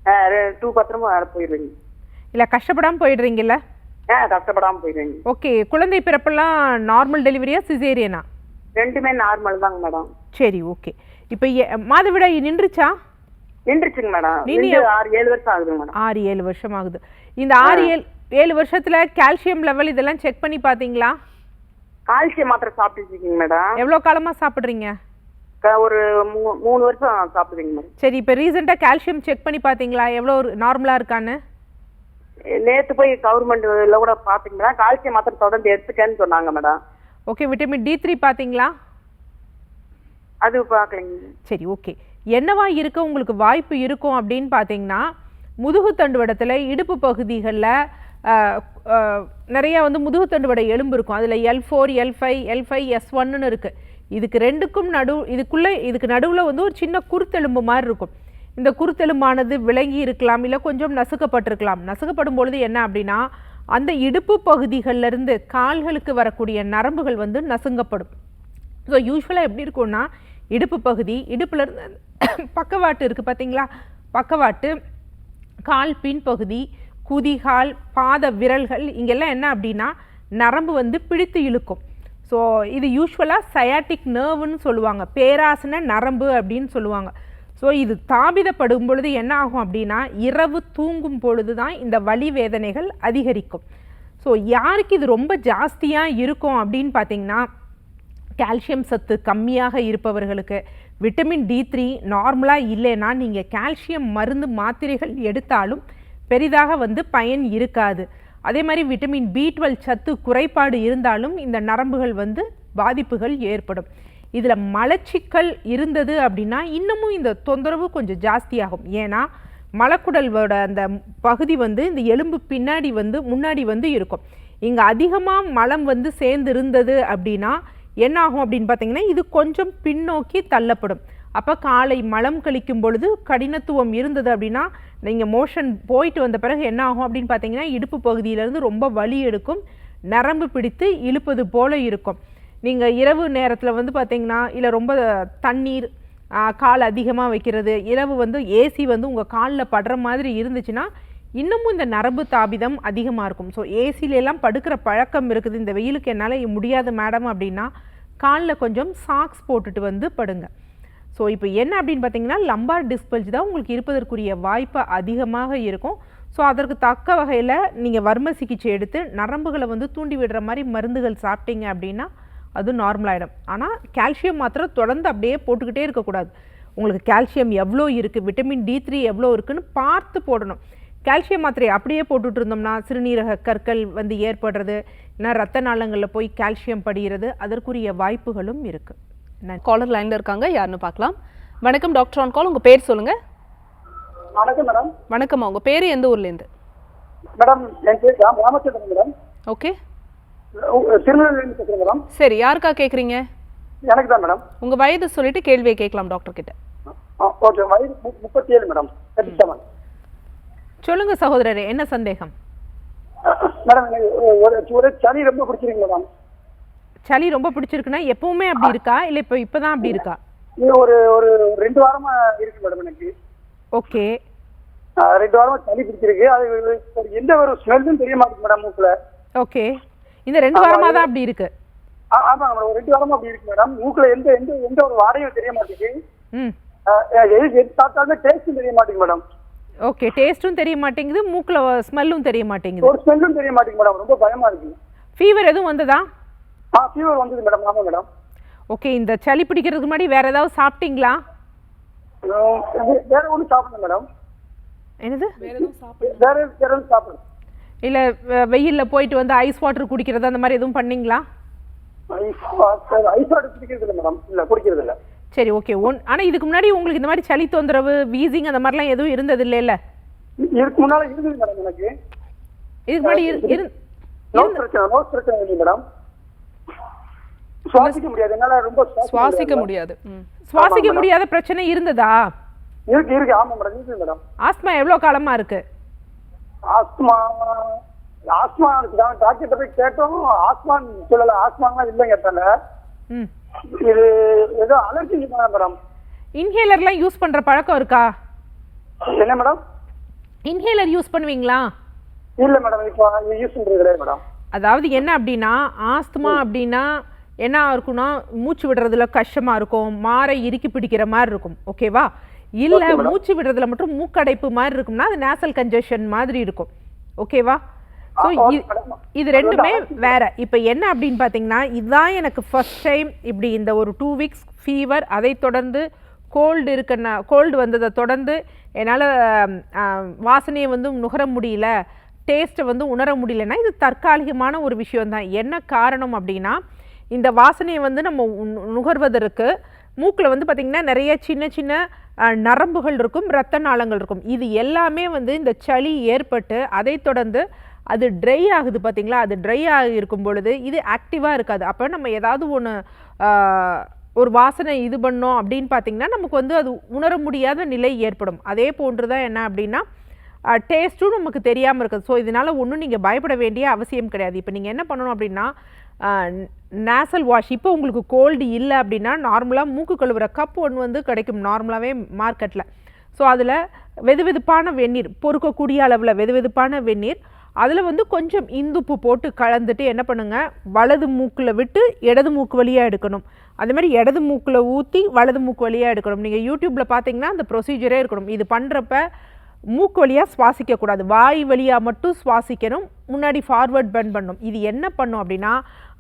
2 பாத்ரூம் போயிடுவீங்க. இல்ல கஷ்டப்படாம போயிடுறீங்கல்ல? கஷ்டப்படாம போயிடுவீங்க. ஓகே. குழந்தை பிறப்பெல்லாம் நார்மல் டெலிவரியா சிசேரியனா? ரெண்டுமே நார்மல் தாங்க மேடம். சரி. ஓகே. இப்ப மாதவிடாய் நின்றுச்சா? நின்றுச்சுங்க மேடம். 6-7 வருஷம் ஆகுது மேடம். 6-7 வருஷம் ஆகுது. இந்த 6-7 வருஷத்துல கால்சியம் லெவல் இதெல்லாம் செக் பண்ணி பாத்தீங்களா? கால்சியம் மாத்திரை சாப்பிட்டு இருக்கீங்க மேடம். எவ்வளவு காலமா சாப்பிடுறீங்க? ஒரு 3 வருஷம் சாப்பிடுறீங்க மேடம். சரி. இப்ப ரீசெண்டா கால்சியம் செக் பண்ணி பாத்தீங்களா எவ்வளவு நார்மலா இருக்கான்னு? நேத்து போய் கவர்மெண்ட்ல கூட பாத்தீங்களா? கால்சியம் மாத்திரை தொடர்ந்து எடுத்துக்கன்னு சொன்னாங்க மேடம். ஓகே. விட்டமின் D3 பாத்தீங்களா? அது பாக்கலங்க. சரி. ஓகே. என்னவா இருக்க உங்களுக்கு வாய்ப்பு இருக்கும் அப்படின்னு பாத்தீங்கன்னா, முதுகு தண்டுவடத்துல இடுப்பு பகுதிகளில் நிறைய வந்து முதுகு தண்டுவட எலும்பு இருக்கும். அதுல L4, L5, L5S1ன்னு இருக்கு. இதுக்கு 2க்கும் இதுக்கு நடுவுல வந்து ஒரு சின்ன குருத்தெலும்பு மாதிரி இருக்கும். இந்த குருத்தெலும்பானது விலங்கி இருக்கலாம், இல்லை கொஞ்சம் நசுக்கப்பட்டிருக்கலாம். நசுக்கப்படும் பொழுது என்ன அப்படின்னா, அந்த இடுப்பு பகுதிகளில் இருந்து கால்களுக்கு வரக்கூடிய நரம்புகள் வந்து நசுங்கப்படும். ஸோ யூஸ்வலாக எப்படி இருக்கும்னா, இடுப்பு பகுதி, இடுப்புல இருந்து பக்கவாட்டு இருக்குது பார்த்தீங்களா, பக்கவாட்டு, கால் பின்பகுதி, குதிகால், பாத விரல்கள், இங்கெல்லாம் என்ன அப்படின்னா நரம்பு வந்து பிடித்து இழுக்கும். ஸோ இது யூஸ்வலாக சயாட்டிக் நர்வுன்னு சொல்லுவாங்க, பேராசன நரம்பு அப்படின்னு சொல்லுவாங்க. ஸோ இது தாபிதப்படும் பொழுது என்ன ஆகும் அப்படின்னா, இரவு தூங்கும் பொழுது தான் இந்த வலி வேதனைகள் அதிகரிக்கும். ஸோ யாருக்கு இது ரொம்ப ஜாஸ்தியாக இருக்கும் அப்படின்னு பார்த்தீங்கன்னா, கால்சியம் சத்து கம்மியாக இருப்பவர்களுக்கு, விட்டமின் D3 நார்மலாக இல்லைன்னா நீங்கள் கால்சியம் மருந்து மாத்திரைகள் எடுத்தாலும் பெரிதாக வந்து பயன் இருக்காது. அதே மாதிரி விட்டமின் B12 சத்து குறைபாடு இருந்தாலும் இந்த நரம்புகள் வந்து பாதிப்புகள் ஏற்படும். இதில் மலச்சிக்கல் இருந்தது அப்படின்னா இன்னமும் இந்த தொந்தரவு கொஞ்சம் ஜாஸ்தியாகும். ஏன்னா மலக்குடலோட அந்த பகுதி வந்து இந்த எலும்பு பின்னாடி வந்து முன்னாடி வந்து இருக்கும். இங்கே அதிகமாக மலம் வந்து சேர்ந்து இருந்தது அப்படின்னா என்ன ஆகும் அப்படின்னு பார்த்தீங்கன்னா, இது கொஞ்சம் பின்னோக்கி தள்ளப்படும். அப்போ காலை மலம் கழிக்கும் பொழுது கடினத்துவம் இருந்தது அப்படின்னா, நீங்கள் மோஷன் போயிட்டு வந்த பிறகு என்ன ஆகும் அப்படின்னு பார்த்தீங்கன்னா, இடுப்பு பகுதியிலேருந்து ரொம்ப வலி எடுக்கும், நரம்பு பிடித்து இழுப்பது போல இருக்கும். நீங்கள் இரவு நேரத்தில் வந்து பார்த்தீங்கன்னா, இல்லை ரொம்ப தண்ணீர் கால் அதிகமாக வைக்கிறது, இரவு வந்து ஏசி வந்து உங்கள் காலில் படுற மாதிரி இருந்துச்சுன்னா இன்னமும் இந்த நரம்பு தாபிதம் அதிகமாக இருக்கும். ஸோ ஏசிலெல்லாம் படுக்கிற பழக்கம் இருக்குது, இந்த வெயிலுக்கு என்னால் முடியாது மேடம் அப்படின்னா காலில் கொஞ்சம் சாக்ஸ் போட்டுட்டு வந்து படுங்க. ஸோ இப்போ என்ன அப்படின்னு பார்த்தீங்கன்னா, லம்பார் டிஸ்பல்ஜ் தான் உங்களுக்கு இருப்பதற்குரிய வாய்ப்பு அதிகமாக இருக்கும். ஸோ அதற்கு தக்க வகையில் நீங்கள் வர்ம சிகிச்சை எடுத்து நரம்புகளை வந்து தூண்டி விடுற மாதிரி மருந்துகள் சாப்பிட்டீங்க அப்படின்னா அது நார்மலாகிடும். ஆனால் கால்சியம் மாத்திரை தொடர்ந்து அப்படியே போட்டுக்கிட்டே இருக்கக்கூடாது. உங்களுக்கு கால்சியம் எவ்வளோ இருக்குது, விட்டமின் D3 எவ்வளோ இருக்குதுன்னு பார்த்து போடணும். கால்சியம் மாத்திரை அப்படியே போட்டுட்டு இருந்தோம்னா சிறுநீரக கற்கள் வந்து ஏற்படுறது, இல்லைனா ரத்த நாளங்களில் போய் கால்சியம் படிகிறது, அதற்குரிய வாய்ப்புகளும் இருக்குது. காலர் லைனில் இருக்காங்க, யாருன்னு பார்க்கலாம். வணக்கம் டாக்டர் ஆன் கால், உங்கள் பேர் சொல்லுங்கள். வணக்கம் மேடம். வணக்கம்மா, உங்க பேரு எந்த ஊர்லேருந்து? மேடம் என் பேர் ராமச்சந்திரன் மேடம். ஓகே, திருநெல்வேலியிலிருந்து பேசுறேன் மேடம். சரி, யாருக்கா கேட்குறீங்க? எனக்கு தான் மேடம். உங்க வயது சொல்லிட்டு கேள்வியை கேட்கலாம் டாக்டர் கிட்ட. ஓகே, வயது 37 மேடம். 37. சொல்லுங்க சகோதரரே, என்ன சந்தேகம்? மேடம் எனக்கு ஒரு சளி ரொம்ப பிடிச்சிருக்கு மேடம். சளி ரொம்ப பிடிச்சிருக்குன்னா எப்பவுமே அப்படி இருக்கா இல்லை இப்பதான் அப்படி இருக்கா? இது ஒரு 2 வாரமா இருக்கு மேடம் எனக்கு. ஓகே, 2 வாரமா சளி பிடிச்சிருக்கு. அது எந்த ஒரு ஸ்மெல்லும் தெரிய மாட்டேங்குது மேடம் மூக்குல. ஓகே, இந்த 2 வாரமா தான் அப்படி இருக்கு. ஆமாங்க மேடம், ஒரு 2 வாரமா அப்படி இருக்கு மேடம். மூக்குல எந்த எந்த எந்த ஒரு வாடையும் தெரிய மாட்டேங்குது. ம், எது சாப்பிட்டாலுமே டேஸ்டும் தெரிய மாட்டேங்குது மேடம். ஓகே, டேஸ்ட்டும் தெரிய மாட்டேங்குது, மூக்குல ஸ்மெல்லும் தெரிய மாட்டேங்குது, ஒரு ஸ்மெல்லும் தெரிய மாட்டேங்குது மேடம். ரொம்ப பயமா இருக்கு. ஃபீவர் எதுவும் வந்ததா? ஃபீவர் வந்தது மேடம். ஆமா மேடம். ஓகே, இந்த சளி பிடிக்கிறதுக்கு முன்னாடி வேற ஏதாவது சாப்பிட்டீங்களா? வேற ஒன்றும் சாப்பிடல மேடம். என்னது? வேற எதுவும் சாப்பிடல. இல்லை வெயில்ல போயிட்டு வந்து ஐஸ் வாட்டர் குடிக்கிறது அந்த மாதிரி எதுவும் பண்ணீங்களா? ஐஸ் வாட்டர் குடிக்கிறது இல்லை மேடம். இல்லை, குடிக்கிறது இல்லை. சரி, ஓகே. ஆனால் இதுக்கு முன்னாடி உங்களுக்கு இந்த மாதிரி சளி தொந்தரவு, வீசிங் அந்த மாதிரிலாம் எதுவும் இருந்தது இல்லைல்ல? இதுக்கு முன்னால இருந்தது மேடம். எனக்கு இதுக்கு முன்னாடி நோஸ் பிரச்சனை இல்லை மேடம். சுவாசிக்க முடியாது, என்னால ரொம்ப சுவாசிக்க முடியாது. சுவாசிக்க முடியாத பிரச்சனை இருந்ததா? இருக்கு. ஆமா மேடம், இருக்கு மேடம். ஆஸ்மா எவ்வளவு காலமா இருக்கு? ஆஸ்மா டாக்டர் போய் கேட்டோம். ஆஸ்மான்னு சொல்லல. ஆஸ்மாலாம் இல்லைங்க தல. இது ஏதோ அலர்ஜி மேடம். இன்ஹேலர்லாம் யூஸ் பண்ற பழக்கம் இருக்கா? என்ன மேடம்? இன்ஹேலர் யூஸ் பண்ணுவீங்களா? இல்ல மேடம், இப்போ யூஸ் பண்றது கிடையாது மேடம். அதாவது என்ன அப்படின்னா, ஆஸ்துமா அப்படின்னா என்ன இருக்குன்னா, மூச்சு விடுறதுல கஷ்டமா இருக்கும், மாரை இறுக்கி பிடிக்கிற மாதிரி இருக்கும். ஓகேவா? இல்ல மூச்சு விடுறதுல மட்டும் மூக்கடைப்பு மாதிரி இருக்கும்னா அது நேசல் கன்ஜெஷன் மாதிரி இருக்கும். ஓகேவா? ஸோ இது ரெண்டுமே வேற. இப்போ என்ன அப்படின்னு பார்த்தீங்கன்னா, இதுதான் எனக்கு ஃபர்ஸ்ட் டைம் இப்படி இந்த ஒரு 2 வீக்ஸ் ஃபீவர், அதை தொடர்ந்து கோல்டு வந்ததை தொடர்ந்து என்னால் வாசனையை வந்து நுகர முடியல, டேஸ்ட்டை வந்து உணர முடியலன்னா இது தற்காலிகமான ஒரு விஷயம்தான். என்ன காரணம் அப்படின்னா, இந்த வாசனையை வந்து நம்ம நுகர்வதற்கு மூக்கில் வந்து பார்த்திங்கன்னா நிறைய சின்ன சின்ன நரம்புகள் இருக்கும், இரத்த நாளங்கள் இருக்கும். இது எல்லாமே வந்து இந்த சளி ஏற்பட்டு அதை தொடர்ந்து அது ட்ரை ஆகுது பார்த்திங்களா? அது ட்ரை ஆகி இருக்கும் பொழுது இது ஆக்டிவாக இருக்காது. அப்போ நம்ம ஏதாவது ஒரு வாசனை இது பண்ணோம் அப்படின்னு பார்த்திங்கன்னா நமக்கு வந்து அது உணர முடியாத நிலை ஏற்படும். அதே போன்று தான் என்ன அப்படின்னா டேஸ்ட்டும் நமக்கு தெரியாமல் இருக்குது. ஸோ இதனால் ஒன்றும் நீங்கள் பயப்பட வேண்டிய அவசியம் கிடையாது. இப்போ நீங்கள் என்ன பண்ணணும் அப்படின்னா, நேசல் வாஷ், இப்போ உங்களுக்கு கோல்டு இல்லை அப்படின்னா நார்மலாக மூக்கு கழுவுற கப் ஒன்று வந்து கிடைக்கும் நார்மலாகவே மார்க்கெட்டில். ஸோ அதில் வெதுவெதுப்பான வெந்நீர், பொறுக்கக்கூடிய அளவில் வெதுவெதுப்பான வெந்நீர், அதில் வந்து கொஞ்சம் இந்துப்பு போட்டு கலந்துட்டு என்ன பண்ணுங்கள், வலது மூக்கில் விட்டு இடது மூக்கு வழியாக எடுக்கணும். அதேமாதிரி இடது மூக்கில் ஊற்றி வலது மூக்கு வழியாக எடுக்கணும். நீங்கள் யூடியூப்பில் பார்த்தீங்கன்னா அந்த ப்ரொசீஜரே இருக்கணும். இது பண்ணுறப்ப மூக்கு வழியாக சுவாசிக்கக்கூடாது, வாய் வழியாக மட்டும் சுவாசிக்கணும். முன்னாடி ஃபார்வர்ட் பெண்ட் பண்ணணும். இது என்ன பண்ணும் அப்படின்னா,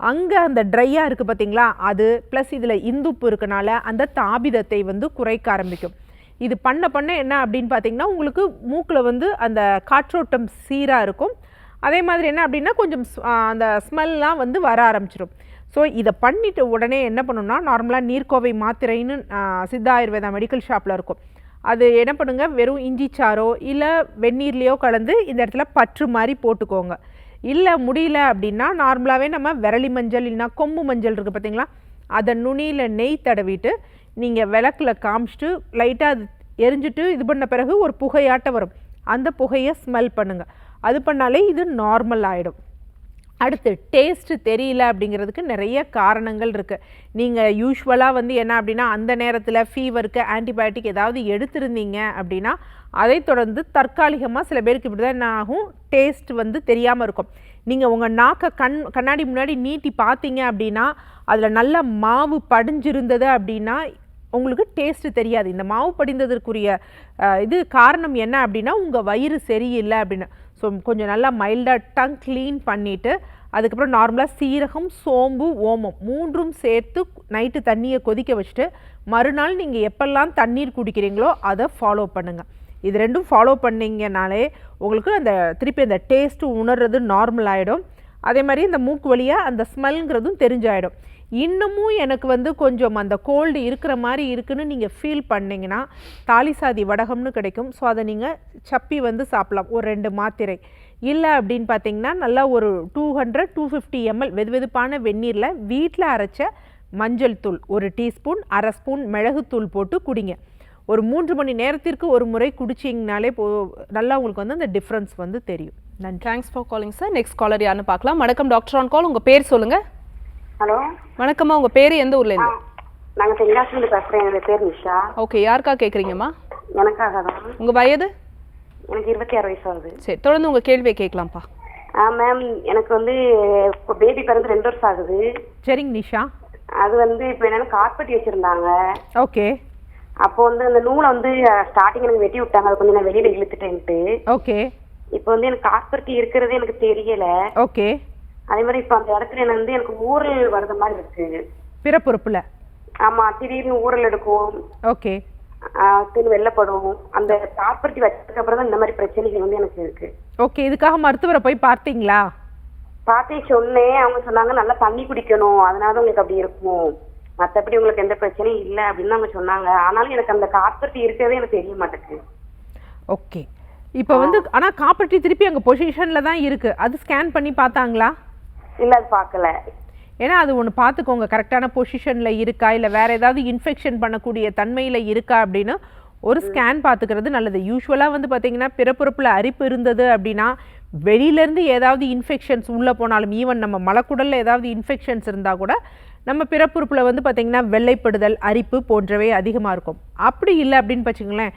அங்கே அந்த ட்ரையாக இருக்குது பார்த்தீங்களா, அது ப்ளஸ் இதில் இந்துப்பு இருக்கனால அந்த தாபிதத்தை வந்து குறைக்க ஆரம்பிக்கும். இது பண்ண என்ன அப்படின்னு பார்த்தீங்கன்னா, உங்களுக்கு மூக்கில் வந்து அந்த காற்றோட்டம் சீராக இருக்கும். அதே மாதிரி என்ன அப்படின்னா கொஞ்சம் அந்த ஸ்மெல்லாம் வந்து வர ஆரம்பிச்சிடும். ஸோ இதை பண்ணிவிட்டு உடனே என்ன பண்ணணும்னா, நார்மலாக நீர்க்கோவை மாத்திரைன்னு சித்தா ஆயுர்வேதா மெடிக்கல் ஷாப்பில் இருக்கும். அது என்ன பண்ணுங்க, வெறும் இஞ்சி சாறோ இல்லை வெந்நீர்லேயோ கலந்து இந்த இடத்துல பற்று மாதிரி போட்டுக்கோங்க. இல்லை முடியல அப்படின்னா நார்மலாகவே நம்ம விரலி மஞ்சள் இல்லைனா கொம்பு மஞ்சள் இருக்குது பார்த்தீங்களா, அதை நுனியில் நெய் தடவிட்டு நீங்கள் விளக்கில் காமிச்சிட்டு லைட்டாக அது எரிஞ்சிட்டு இது பண்ண பிறகு ஒரு புகையாட்ட வரும், அந்த புகையை ஸ்மெல் பண்ணுங்கள். அது பண்ணாலே இது நார்மல் ஆகிடும். அடுத்து டேஸ்ட்டு தெரியல அப்படிங்கிறதுக்கு நிறைய காரணங்கள் இருக்குது. நீங்கள் யூஸ்வலாக வந்து என்ன அப்படின்னா அந்த நேரத்தில் ஃபீவருக்கு ஆன்டிபயோட்டிக் ஏதாவது எடுத்திருந்தீங்க அப்படின்னா அதை தொடர்ந்து தற்காலிகமாக சில பேருக்கு இப்படி தான் என்ன ஆகும், டேஸ்ட் வந்து தெரியாமல் இருக்கும். நீங்கள் உங்கள் நாக்கை கண்ணாடி முன்னாடி நீட்டி பார்த்தீங்க அப்படின்னா அதில் நல்ல மாவு படிஞ்சிருந்தது அப்படின்னா உங்களுக்கு டேஸ்ட்டு தெரியாது. இந்த மாவு படிந்ததற்குரிய இது காரணம் என்ன அப்படின்னா உங்கள் வயிறு சரியில்லை அப்படின்னு. ஸோ கொஞ்சம் நல்லா மைல்டாக டங் க்ளீன் பண்ணிவிட்டு அதுக்கப்புறம் நார்மலாக சீரகம், சோம்பு, ஓமம் 3ம் சேர்த்து நைட்டு தண்ணியை கொதிக்க வச்சுட்டு மறுநாள் நீங்கள் எப்பெல்லாம் தண்ணீர் குடிக்கிறீங்களோ அதை ஃபாலோ பண்ணுங்கள். இது 2ம் ஃபாலோ பண்ணிங்கனாலே உங்களுக்கு அந்த திருப்பி அந்த டேஸ்ட்டு உணர்றது நார்மல் ஆகிடும். அதே மாதிரி இந்த மூக்கு வழியாக அந்த ஸ்மெல்ங்கிறதும் தெரிஞ்சாயிடும். இன்னமும் எனக்கு வந்து கொஞ்சம் அந்த கோல்டு இருக்கிற மாதிரி இருக்குன்னு நீங்கள் ஃபீல் பண்ணிங்கன்னா தாலிசாதி வடகம்னு கிடைக்கும். ஸோ அதை நீங்கள் சப்பி வந்து சாப்பிடலாம், ஒரு 2 மாத்திரை. இல்லை அப்படின்னு பார்த்தீங்கன்னா நல்லா ஒரு 200-250 ml வெதுவெதுப்பான வெந்நீரில் வீட்டில் அரைச்ச மஞ்சள் தூள் 1 டீஸ்பூன், 1/2 ஸ்பூன் மிளகுத்தூள் போட்டு குடிங்க. ஒரு 3 மணி நேரத்திற்கு ஒரு முறை குடிச்சிங்கனாலே நல்லா உங்களுக்கு வந்து அந்த டிஃப்ரென்ஸ் வந்து தெரியும். நன்றி. Thanks for calling sir. Next caller யாருன்னு பார்க்கலாம். வணக்கம் டாக்டர் ஆன் கால், உங்கள் பேர் சொல்லுங்கள். ஹலோ வணக்கம்மா, உங்கள் பேர் எந்த ஊர்லேருந்து? நாங்கள் தென்காசிலேருந்து பேசுகிறேன். என்னோட பேர் நிஷா. ஓகே, யாருக்கா கேட்குறீங்கம்மா? எனக்காக தான். உங்கள் வயது? எனக்கு 26 வயசு ஆகுது. சரி, தொடர்ந்து உங்கள் கேள்வியை கேட்கலாம்ப்பா. மேம், எனக்கு வந்து பேபி பிறந்து 2 வருஷம் ஆகுது. சரிங்க நிஷா. அது வந்து இப்போ என்னென்ன கார்பெட் வச்சுருந்தாங்க. ஓகே. அப்போ வந்து அந்த நூலை வந்து ஸ்டார்டிங் எனக்கு வெட்டி விட்டாங்க, அது கொஞ்சம் நான் வெளியில் இழுத்துட்டேன்ட்டு. ஓகே. இப்போ வந்து எனக்கு கார்பெட் இருக்கிறதே எனக்கு தெரியல. ஓகே. அதே மாதிரி இப்போ அந்த இடத்துல என்ன வந்து எனக்கு ஊரல் வர்ற மாதிரி இருக்கு. பிறப்புறுப்புல? ஆமாம், திடீர்னு ஊரல் எடுக்கும். ஓகே. வெள்ளப்படும். அந்த கார்பெட் வச்சதுக்கு அப்புறம் தான் இந்த மாதிரி பிரச்சனைகள் வந்து எனக்கு இருக்கு. ஓகே. இதுக்காக மருத்துவரை போய் பார்த்தீங்களா? பார்த்தே சொன்னேன். அவங்க சொன்னாங்க நல்லா தண்ணி குடிக்கணும், அதனால உங்களுக்கு அப்படி இருக்கும், மற்றபடி உங்களுக்கு எந்த பிரச்சனையும் இல்லை அப்படின்னு அவங்க சொன்னாங்க. ஆனாலும் எனக்கு அந்த கார்பெட் இருக்கிறதே எனக்கு தெரிய மாட்டேங்குது. ஓகே. இப்போ வந்து ஆனால் காப்பர்ட்டி திருப்பி அங்கே பொசிஷனில் தான் இருக்குது. அது ஸ்கேன் பண்ணி பார்த்தாங்களா? இல்லை, அது பார்க்கல. ஏன்னா அது ஒன்று பார்த்துக்கோங்க, கரெக்டான பொசிஷனில் இருக்கா, இல்லை வேறு ஏதாவது இன்ஃபெக்ஷன் பண்ணக்கூடிய தன்மையில் இருக்கா அப்படின்னு ஒரு ஸ்கேன் பார்த்துக்கிறது நல்லது. யூஸ்வலாக வந்து பார்த்திங்கன்னா பிறப்புறுப்பில் அரிப்பு இருந்தது அப்படின்னா வெளியிலேருந்து ஏதாவது இன்ஃபெக்ஷன்ஸ் உள்ளே போனாலும், ஈவன் நம்ம மலக்குடலில் ஏதாவது இன்ஃபெக்ஷன்ஸ் இருந்தால் கூட நம்ம பிறப்புறுப்பில் வந்து பார்த்திங்கன்னா வெள்ளைப்படுதல், அரிப்பு போன்றவை அதிகமாக இருக்கும். அப்படி இல்லை அப்படின்னு வச்சுங்களேன்,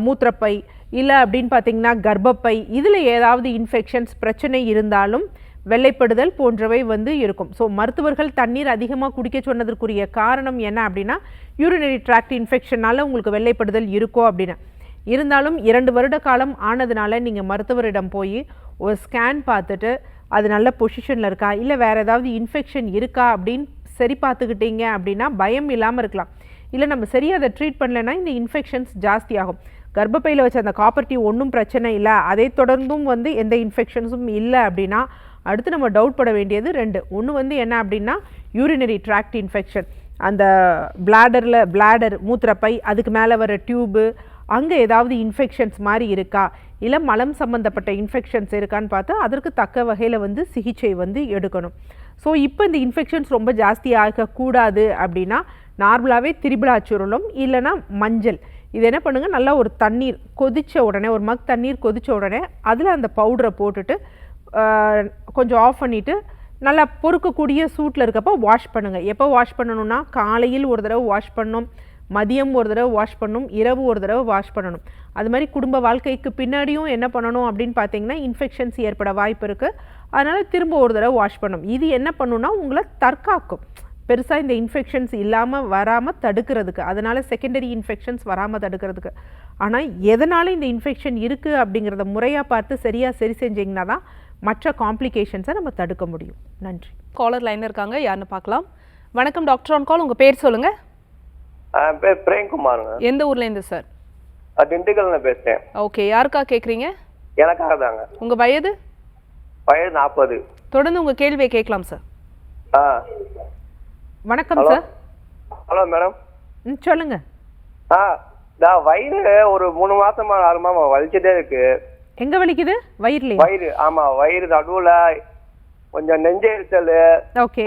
மூத்திரப்பை இல்லை அப்படின்னு பார்த்திங்கன்னா கர்ப்பப்பை, இதில் ஏதாவது இன்ஃபெக்ஷன்ஸ் பிரச்சனை இருந்தாலும் வெள்ளைப்படுதல் போன்றவை வந்து இருக்கும். ஸோ மருத்துவர்கள் தண்ணீர் அதிகமாக குடிக்க சொன்னதற்குரிய காரணம் என்ன அப்படின்னா யூரினரி ட்ராக்ட் இன்ஃபெக்ஷனால் உங்களுக்கு வெள்ளைப்படுதல் இருக்கோ அப்படின்னு. இருந்தாலும் 2 வருட காலம் ஆனதுனால நீங்கள் மருத்துவரிடம் போய் ஒரு ஸ்கேன் பார்த்துட்டு அது நல்ல பொசிஷனில் இருக்கா, இல்லை வேறு ஏதாவது இன்ஃபெக்ஷன் இருக்கா அப்படின்னு சரி பார்த்துக்கிட்டீங்க அப்படின்னா பயம் இல்லாமல் இருக்கலாம். இல்லை நம்ம சரியாக அதை ட்ரீட் பண்ணலைன்னா இந்த இன்ஃபெக்ஷன்ஸ் ஜாஸ்தி ஆகும். கர்ப்பப்பையில் வச்ச அந்த காப்பர்ட்டி ஒன்றும் பிரச்சனை இல்லை, அதை தொடர்ந்தும் வந்து எந்த இன்ஃபெக்ஷன்ஸும் இல்லை அப்படின்னா அடுத்து நம்ம டவுட் பட வேண்டியது 2. ஒன்று வந்து என்ன அப்படின்னா யூரினரி ட்ராக்ட் இன்ஃபெக்ஷன், அந்த பிளாடர் மூத்திரப்பை, அதுக்கு மேலே வர டியூபு, அங்கே ஏதாவது இன்ஃபெக்ஷன்ஸ் மாதிரி இருக்கா, இல்லை மலம் சம்மந்தப்பட்ட இன்ஃபெக்ஷன்ஸ் இருக்கான்னு பார்த்து அதற்கு தக்க வகையில் வந்து சிகிச்சை வந்து எடுக்கணும். ஸோ இப்போ இந்த இன்ஃபெக்ஷன்ஸ் ரொம்ப ஜாஸ்தி ஆகக்கூடாது அப்படின்னா நார்மலாகவே திரிபுலாச்சுருளம் இல்லைன்னா மஞ்சள், இது என்ன பண்ணுங்கள், நல்லா ஒரு தண்ணீர் கொதித்த உடனே, ஒரு மக் தண்ணீர் கொதித்த உடனே அதில் அந்த பவுடரை போட்டுட்டு கொஞ்சம் ஆஃப் பண்ணிவிட்டு நல்லா பொறுக்கக்கூடிய சூட்டில் இருக்கப்போ வாஷ் பண்ணுங்கள். எப்போ வாஷ் பண்ணணும்னா காலையில் ஒரு தடவை வாஷ் பண்ணணும், மதியம் ஒரு தடவை வாஷ் பண்ணணும், இரவு ஒரு தடவை வாஷ் பண்ணணும். அது மாதிரி குடும்ப வாழ்க்கைக்கு பின்னாடியும் என்ன பண்ணணும் அப்படின்னு பார்த்தீங்கன்னா இன்ஃபெக்ஷன்ஸ் ஏற்பட வாய்ப்பு இருக்குது. அதனால் திரும்ப ஒரு தடவை வாஷ் பண்ணணும். இது என்ன பண்ணுன்னா உங்களை தற்காக்கும், பெருசாக இந்த இன்ஃபெக்ஷன்ஸ் இல்லாமல் வராமல் தடுக்கிறதுக்கு, அதனால் செகண்டரி இன்ஃபெக்ஷன்ஸ் வராமல் தடுக்கிறதுக்கு. ஆனால் எதனால் இந்த இன்ஃபெக்ஷன் இருக்குது அப்படிங்கிறத முறையாக பார்த்து சரியாக சரி செஞ்சிங்கன்னா தான் மற்ற காம்ப்ளிகேஷன்ஸை நம்ம தடுக்க முடியும். நன்றி. காலர் லைனில் இருக்காங்க, யாருன்னு பார்க்கலாம். வணக்கம் டாக்டர் ஆன் கால், உங்கள் பேர் சொல்லுங்கள். பேர் பிரேம்குமாருங்க. எந்த ஊர்லேருந்து சார்? திண்டுக்கல்ல பேசுகிறேன். ஓகே, யாருக்கா கேட்குறீங்க? எனக்காக தாங்க. உங்கள் வயது? வயது 40. தொடர்ந்து உங்கள் கேள்வியை கேட்கலாம் சார். வணக்கம் சார். Hello madam. சொல்லுங்க. வயிறு ஒரு 3 மாசமா 6 மாசமா வலிச்சுட்டே இருக்கு. எங்க வலிக்குது? வயிறுல? வயிறு, ஆமா, வயிறு நடுவுல கொஞ்சம் நெஞ்செரிச்சல்,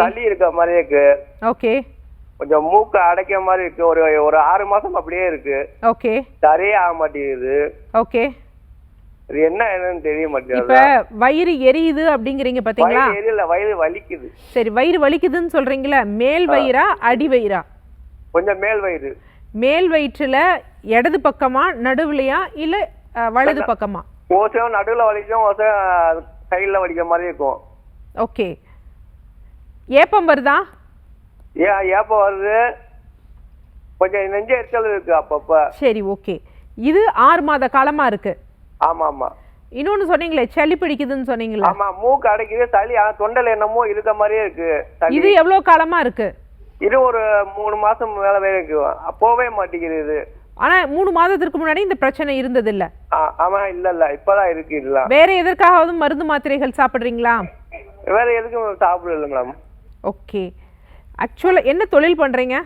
சளி இருக்க மாதிரி இருக்கு. ஓகே. கொஞ்சம் மூக்கு அடைக்கிற மாதிரி இருக்கு. ஒரு 6 மாசம் அப்படியே இருக்கு. ஓகே. சரியே ஆக மாட்டேங்குது. ஓகே. இது என்னன்னு தெரிய மாட்டேங்குது. இப்ப வயிறு எரியுது அப்படிங்கறீங்க பாத்தீங்களா? வயிறு எரியல, வயிறு வலிக்குது. சரி, வயிறு வலிக்குதுன்னு சொல்றீங்களா? மேல் வயிறா அடி வயிறா? கொஞ்சம் மேல் வயிறு. மேல் வயிற்றுல இடது பக்கமா, நடுவுலையா, இல்ல வலது பக்கமா? ஓசம் நடுவுல வலிக்கும், ஓசம் சைடுல வலிக்கிற மாதிரி இருக்கும். ஓகே. ஏப்பம் வருதா? ஏப்பம் வருது. கொஞ்சம் நெஞ்சு எரிச்சல் இருக்கு அப்பப்ப. சரி, ஓகே. இது 6 மாத காலமா இருக்கு. ஆமா ஆமா. இன்னொன்னு சொன்னீங்களே சளி பிடிக்குதுன்னு சொன்னீங்களா? ஆமா, மூக்கு அடைக்குது, சளி தொண்டையில என்னமோ இருக்க மாதிரியே இருக்கு. இது எவ்வளவு காலமா இருக்கு? இது ஒரு 3 மாசம் மேல இருக்கு. போவே மாட்டேங்குது இது. ஆனா 3 மாதத்துக்கு முன்னாடி இந்த பிரச்சனை இருந்தது இல்ல? ஆமா, இல்ல இப்பதான் இருக்கு. இல்ல வேற எதற்காவது மருந்து மாத்திரைகள் சாப்பிடுறீங்களா? வேற எதுக்கும் சாப்பிடல மேடம். ஓகே. ஆக்சுவலாக என்ன தொழில் பண்ணுறீங்க?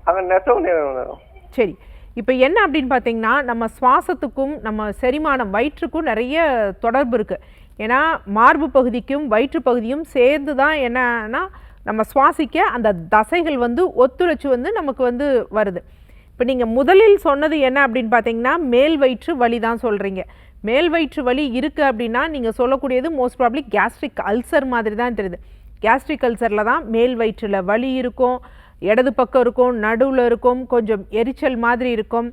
அங்கே நெசவு. சரி, இப்போ என்ன அப்படின்னு பார்த்தீங்கன்னா, நம்ம சுவாசத்துக்கும் நம்ம செரிமானம் வயிற்றுக்கும் நிறைய தொடர்பு இருக்குது. ஏன்னா மார்பு பகுதிக்கும் வயிற்று பகுதியும் சேர்ந்து தான் என்னன்னா நம்ம சுவாசிக்க அந்த தசைகள் வந்து ஒத்துழைச்சு வந்து நமக்கு வந்து வருது. இப்போ நீங்கள் முதலில் சொன்னது என்ன அப்படின்னு பார்த்தீங்கன்னா, மேல் வயிற்று வலி தான் சொல்கிறீங்க. மேல் வயிற்று வலி இருக்குது அப்படின்னா நீங்கள் சொல்லக்கூடியது மோஸ்ட் ப்ராப்ளி கேஸ்ட்ரிக் அல்சர் மாதிரி தான் தெரியுது. கேஸ்ட்ரிக் அல்சரில் தான் மேல் வயிற்றில் வலி இருக்கும், இடது பக்கம் இருக்கும், நடுவில் இருக்கும், கொஞ்சம் எரிச்சல் மாதிரி இருக்கும்,